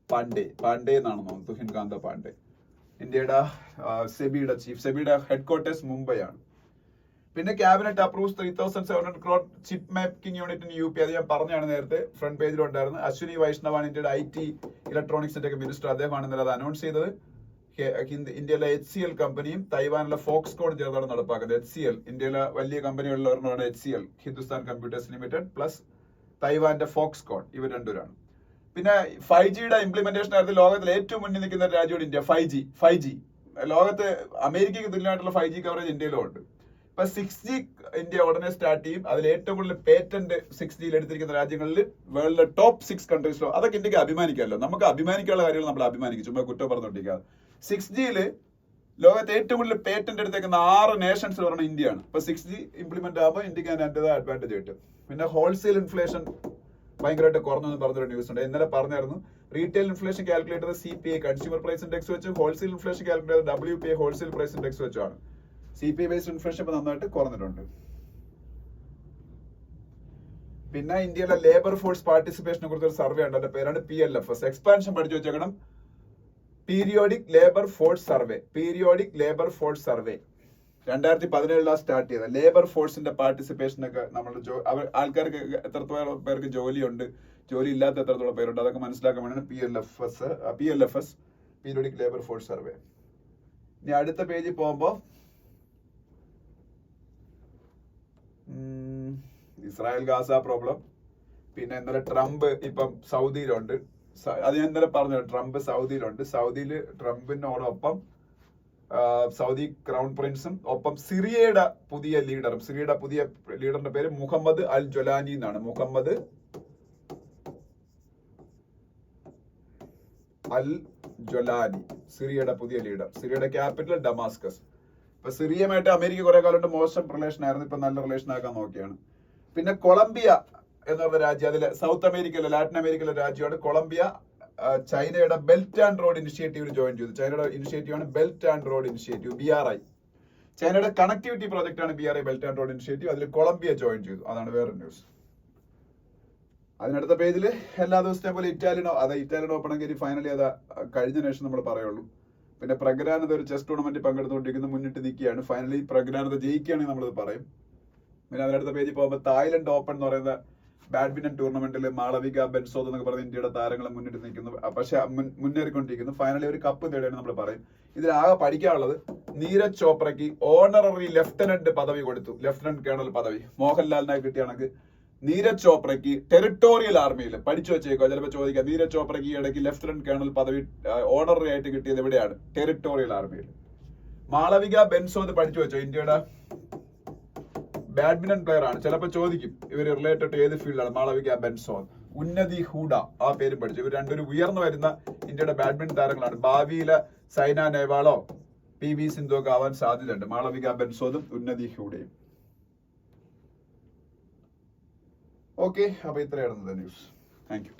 A: പാണ്ഡെ, പാണ്ഡെ എന്നാണ് തോന്നുന്നത്, തുഹിൻ കാന്ത പാണ്ഡെ. ഇന്ത്യയുടെ സെബിയുടെ ചീഫ്. സെബിയുടെ ഹെഡ്ക്വാർട്ടേഴ്സ് മുംബൈ ആണ്. പിന്നെ cabinet approves 3,700 crore chip making unit in UP. അത് ഞാൻ പറഞ്ഞാണ് നേരത്തെ, ഫ്രണ്ട് പേജിലുണ്ടായിരുന്നു. അശ്വിനി വൈഷ്ണവാണ് ഇന്ത്യയുടെ IT ഇലക്ട്രോണിക്സിന്റെ ഒക്കെ മിനിസ്റ്റർ. അദ്ദേഹമാണ് ഇന്നലെ അത് അനൗൺസ് ചെയ്തത്. ഇന്ത്യയിലെ HCL കമ്പനിയും തൈവാനിലെ ഫോക്സ്കോൺ ചേർന്നാണ് നടപ്പാക്കുന്നത്. HCL ഇന്ത്യയിലെ വലിയ കമ്പനികളിലൊരെണ്ണമാണ് HCL, Hindustan computers limited, plus തൈവാന്റെ ഫോക്സ്കോൺ. ഇവർ രണ്ടുപേരാണ്. പിന്നെ 5Gയുടെ ഇംപ്ലിമെന്റേഷൻ ആയിരുന്നു ലോകത്തിലെ ഏറ്റവും മുന്നിൽ നിൽക്കുന്ന രാജ്യമാണ് ഇന്ത്യ. 5G ലോകത്ത് അമേരിക്കയ്ക്ക് തുല്യമായിട്ടുള്ള 5G കവറേജ് ഇന്ത്യയിലും ഉണ്ട്. ഇപ്പൊ 6G ഇന്ത്യ ഉടനെ സ്റ്റാർട്ട് ചെയ്യും. അതിൽ ഏറ്റവും കൂടുതൽ പേറ്റന്റ് 6Gയിൽ എടുത്തിരിക്കുന്ന രാജ്യങ്ങളിൽ വേൾഡിലെ ടോപ്പ് 6 കൺട്രീസിലോ. അതൊക്കെ ഇന്ത്യക്ക് അഭിമാനിക്കാമല്ലോ. നമുക്ക് അഭിമാനിക്കാനുള്ള കാര്യങ്ങൾ നമ്മൾ അഭിമാനിക്കും, ചുമ്മാ കുറ്റം പറഞ്ഞുകൊണ്ടിരിക്കാതെ. 6Gയിൽ ലോകത്തെ ഏറ്റവും കൂടുതൽ പേറ്റന്റ് എടുത്തേക്കുന്ന 6 നേഷൻസിൽ പറഞ്ഞ ഇന്ത്യയാണ്. ഇപ്പൊ 6G ഇംപ്ലിമെന്റ് ആകുമ്പോൾ ഇന്ത്യക്ക് അതിൻ്റെതായ അഡ്വാൻറ്റേജ് കിട്ടും. പിന്നെ ഹോൾസെയിൽ ഇൻഫ്ലേഷൻ ഭയങ്കരമായിട്ട് കുറഞ്ഞെന്ന് പറഞ്ഞൊരു ന്യൂസ് ഉണ്ട്. ഇന്നലെ പറഞ്ഞായിരുന്നു. റീറ്റെയിൽ ഇൻഫ്ലേഷൻ കാൽക്കുലേറ്റ് ചെയ്ത് CPI കൺസ്യൂമർ പ്രൈസ് ഇൻഡെക്സ് വെച്ച്, ഹോൾസെയിൽ ഇൻഫ്ലേഷൻ കാൽക്കുലേറ്റ് ചെയ്ത് WPI ഹോൾസെയിൽ പ്രൈസ് ഇൻഡെക്സ് വെച്ചാണ്. CPI ബേസ്ഡ് ഇൻഫ്ലേഷൻ ഇപ്പൊ നന്നായിട്ട് കുറഞ്ഞിട്ടുണ്ട്. പിന്നെ ഇന്ത്യയിലെ ലേബർ ഫോഴ്സ് പാർട്ടിസിപ്പേഷനെ കുറിച്ച് ഒരു സർവേ ഉണ്ട്. അതിന്റെ പേരാണ് PLFS. എക്സ്പാൻഷൻ പഠിച്ചു വെച്ചേക്കണം. Periodic labour force survey. Periodic labour force survey 2017 start ചെയ്ത ലേബർ ഫോഴ്സിന്റെ പാർട്ടിസിപ്പേഷൻ ഒക്കെ നമ്മുടെ ആൾക്കാർക്ക് എത്രത്തോളം പേർക്ക് ജോലിയുണ്ട്, ജോലി ഇല്ലാത്ത എത്രത്തോളം പേരുണ്ട്, അതൊക്കെ മനസ്സിലാക്കാൻ വേണ്ടിയാണ് PLFS periodic labour force survey. ഇനി അടുത്ത പേജിൽ പോകുമ്പോൾ ഇസ്രായേൽ ഗാസ പ്രോബ്ലം. പിന്നെ ഇന്നലെ ട്രംപ് ഇപ്പം സൗദിയിലുണ്ട്. അത് ഞാൻ ഇന്നലെ പറഞ്ഞു, ട്രംപ് സൗദിയിലുണ്ട്. സൗദിയിൽ ട്രംപിനോടൊപ്പം സൗദി ക്രൗൺ പ്രിൻസും ഒപ്പം സിറിയയുടെ പുതിയ ലീഡറിന്റെ പേര് മുഹമ്മദ് അൽ ജൊലാനി എന്നാണ്. മുഹമ്മദ് അൽ ജൊലാനി, സിറിയയുടെ പുതിയ ലീഡർ. സിറിയയുടെ ക്യാപിറ്റൽ ഡമാസ്കസ്. ഇപ്പൊ സിറിയയുമായിട്ട് അമേരിക്ക കുറെ കാലം കൊണ്ട് മോശം റിലേഷൻ ആയിരുന്നു. ഇപ്പൊ നല്ല റിലേഷൻ ആക്കാൻ നോക്കിയാണ്. പിന്നെ കൊളംബിയ എന്നുള്ള രാജ്യം, അതിലെ സൗത്ത് അമേരിക്കയിലെ ലാറ്റിൻ അമേരിക്കയിലെ രാജ്യമാണ് കൊളംബിയ. ചൈനയുടെ ബെൽറ്റ് ആൻഡ് റോഡ് ഇനിഷ്യേറ്റീവിൽ ജോയിൻ ചെയ്തു. ചൈനയുടെ ഇനിഷ്യേറ്റീവ് ആണ് belt and road initiative, BRI. ചൈനയുടെ കണക്ടിവിറ്റി പ്രോജക്റ്റ് ആണ് BRI, belt and road initiative. അതിൽ കൊളംബിയ ജോയിൻ ചെയ്തു. അതാണ് വേറെ ന്യൂസ്. അതിനടുത്ത പേജിൽ എല്ലാ ദിവസത്തെയും പോലെ ഇറ്റാലിയൻ ഓപ്പൺ കയറി ഫൈനലി അത് കഴിഞ്ഞ ശേഷം നമ്മൾ പറയുള്ളൂ. പിന്നെ പ്രഗ്രാനത ഒരു ചെസ് ടൂർണമെന്റിൽ പങ്കെടുത്തുകൊണ്ടിരിക്കുന്ന മുന്നിട്ട് നിൽക്കുകയാണ്. ഫൈനലി പ്രഗ്രാനത ജയിക്കുകയാണെങ്കിൽ നമ്മളത് പറയും. പിന്നെ അതിനടുത്ത പേജിൽ പോകുമ്പോൾ തായ്ലൻഡ് ഓപ്പൺ എന്ന് പറയുന്ന ബാഡ്മിന്റൺ ടൂർണമെന്റിൽ മാളവിക ബെൻസോദ് എന്നൊക്കെ പറഞ്ഞ ഇന്ത്യയുടെ താരങ്ങൾ മുന്നിട്ട് നിൽക്കുന്നു. പക്ഷെ മുന്നേറിക്കൊണ്ടിരിക്കുന്നു. ഫൈനലി ഒരു കപ്പ് നേടിയാണ് നമ്മൾ പറയും. ഇതിലാകെ പഠിക്കാനുള്ളത്, നീരജ് ചോപ്രയ്ക്ക് ഓണററി ലെഫ്റ്റനന്റ് പദവി കൊടുത്തു. ലെഫ്റ്റനന്റ് കേണൽ പദവി മോഹൻലാലിനായി കിട്ടിയാണെങ്കിൽ നീരജ് ചോപ്രയ്ക്ക് ടെറിട്ടോറിയൽ ആർമിയിൽ പഠിച്ചു വെച്ചേക്കോ. ചിലപ്പോൾ ചോദിക്കാം, നീരജ് ചോപ്രയ്ക്ക് ഈ ഇടയ്ക്ക് ലെഫ്റ്റനന്റ് കേണൽ പദവി ഓണററി ആയിട്ട് കിട്ടിയത് എവിടെയാണ്? ടെറിട്ടോറിയൽ ആർമിയിൽ. മാളവിക ബെൻസോദ് പഠിച്ചു വെച്ചോ, ഇന്ത്യയുടെ ബാഡ്മിന്റൺ പ്ലെയർ ആണ്. ചിലപ്പോൾ ചോദിക്കും ഇവർ റിലേറ്റഡ് ഏത് ഫീൽഡാണ്. മാളവിക ബെൻസോദ്, ഉന്നതി ഹൂഡ, ആ പേരും പഠിച്ചു. ഇവർ രണ്ടൊരു ഉയർന്നു വരുന്ന ഇന്ത്യയുടെ ബാഡ്മിന്റൺ താരങ്ങളാണ്. ഭാവിയിലെ സൈന നെഹ്വാളോ PV സിന്ധു ഒക്കെ ആവാൻ സാധ്യതയുണ്ട്. മാളവിക ബെൻസോദും ഉന്നതി ഹൂഡയും. ഓക്കെ, അപ്പൊ ഇത്രയായിരുന്നു ന്യൂസ്. Thank you.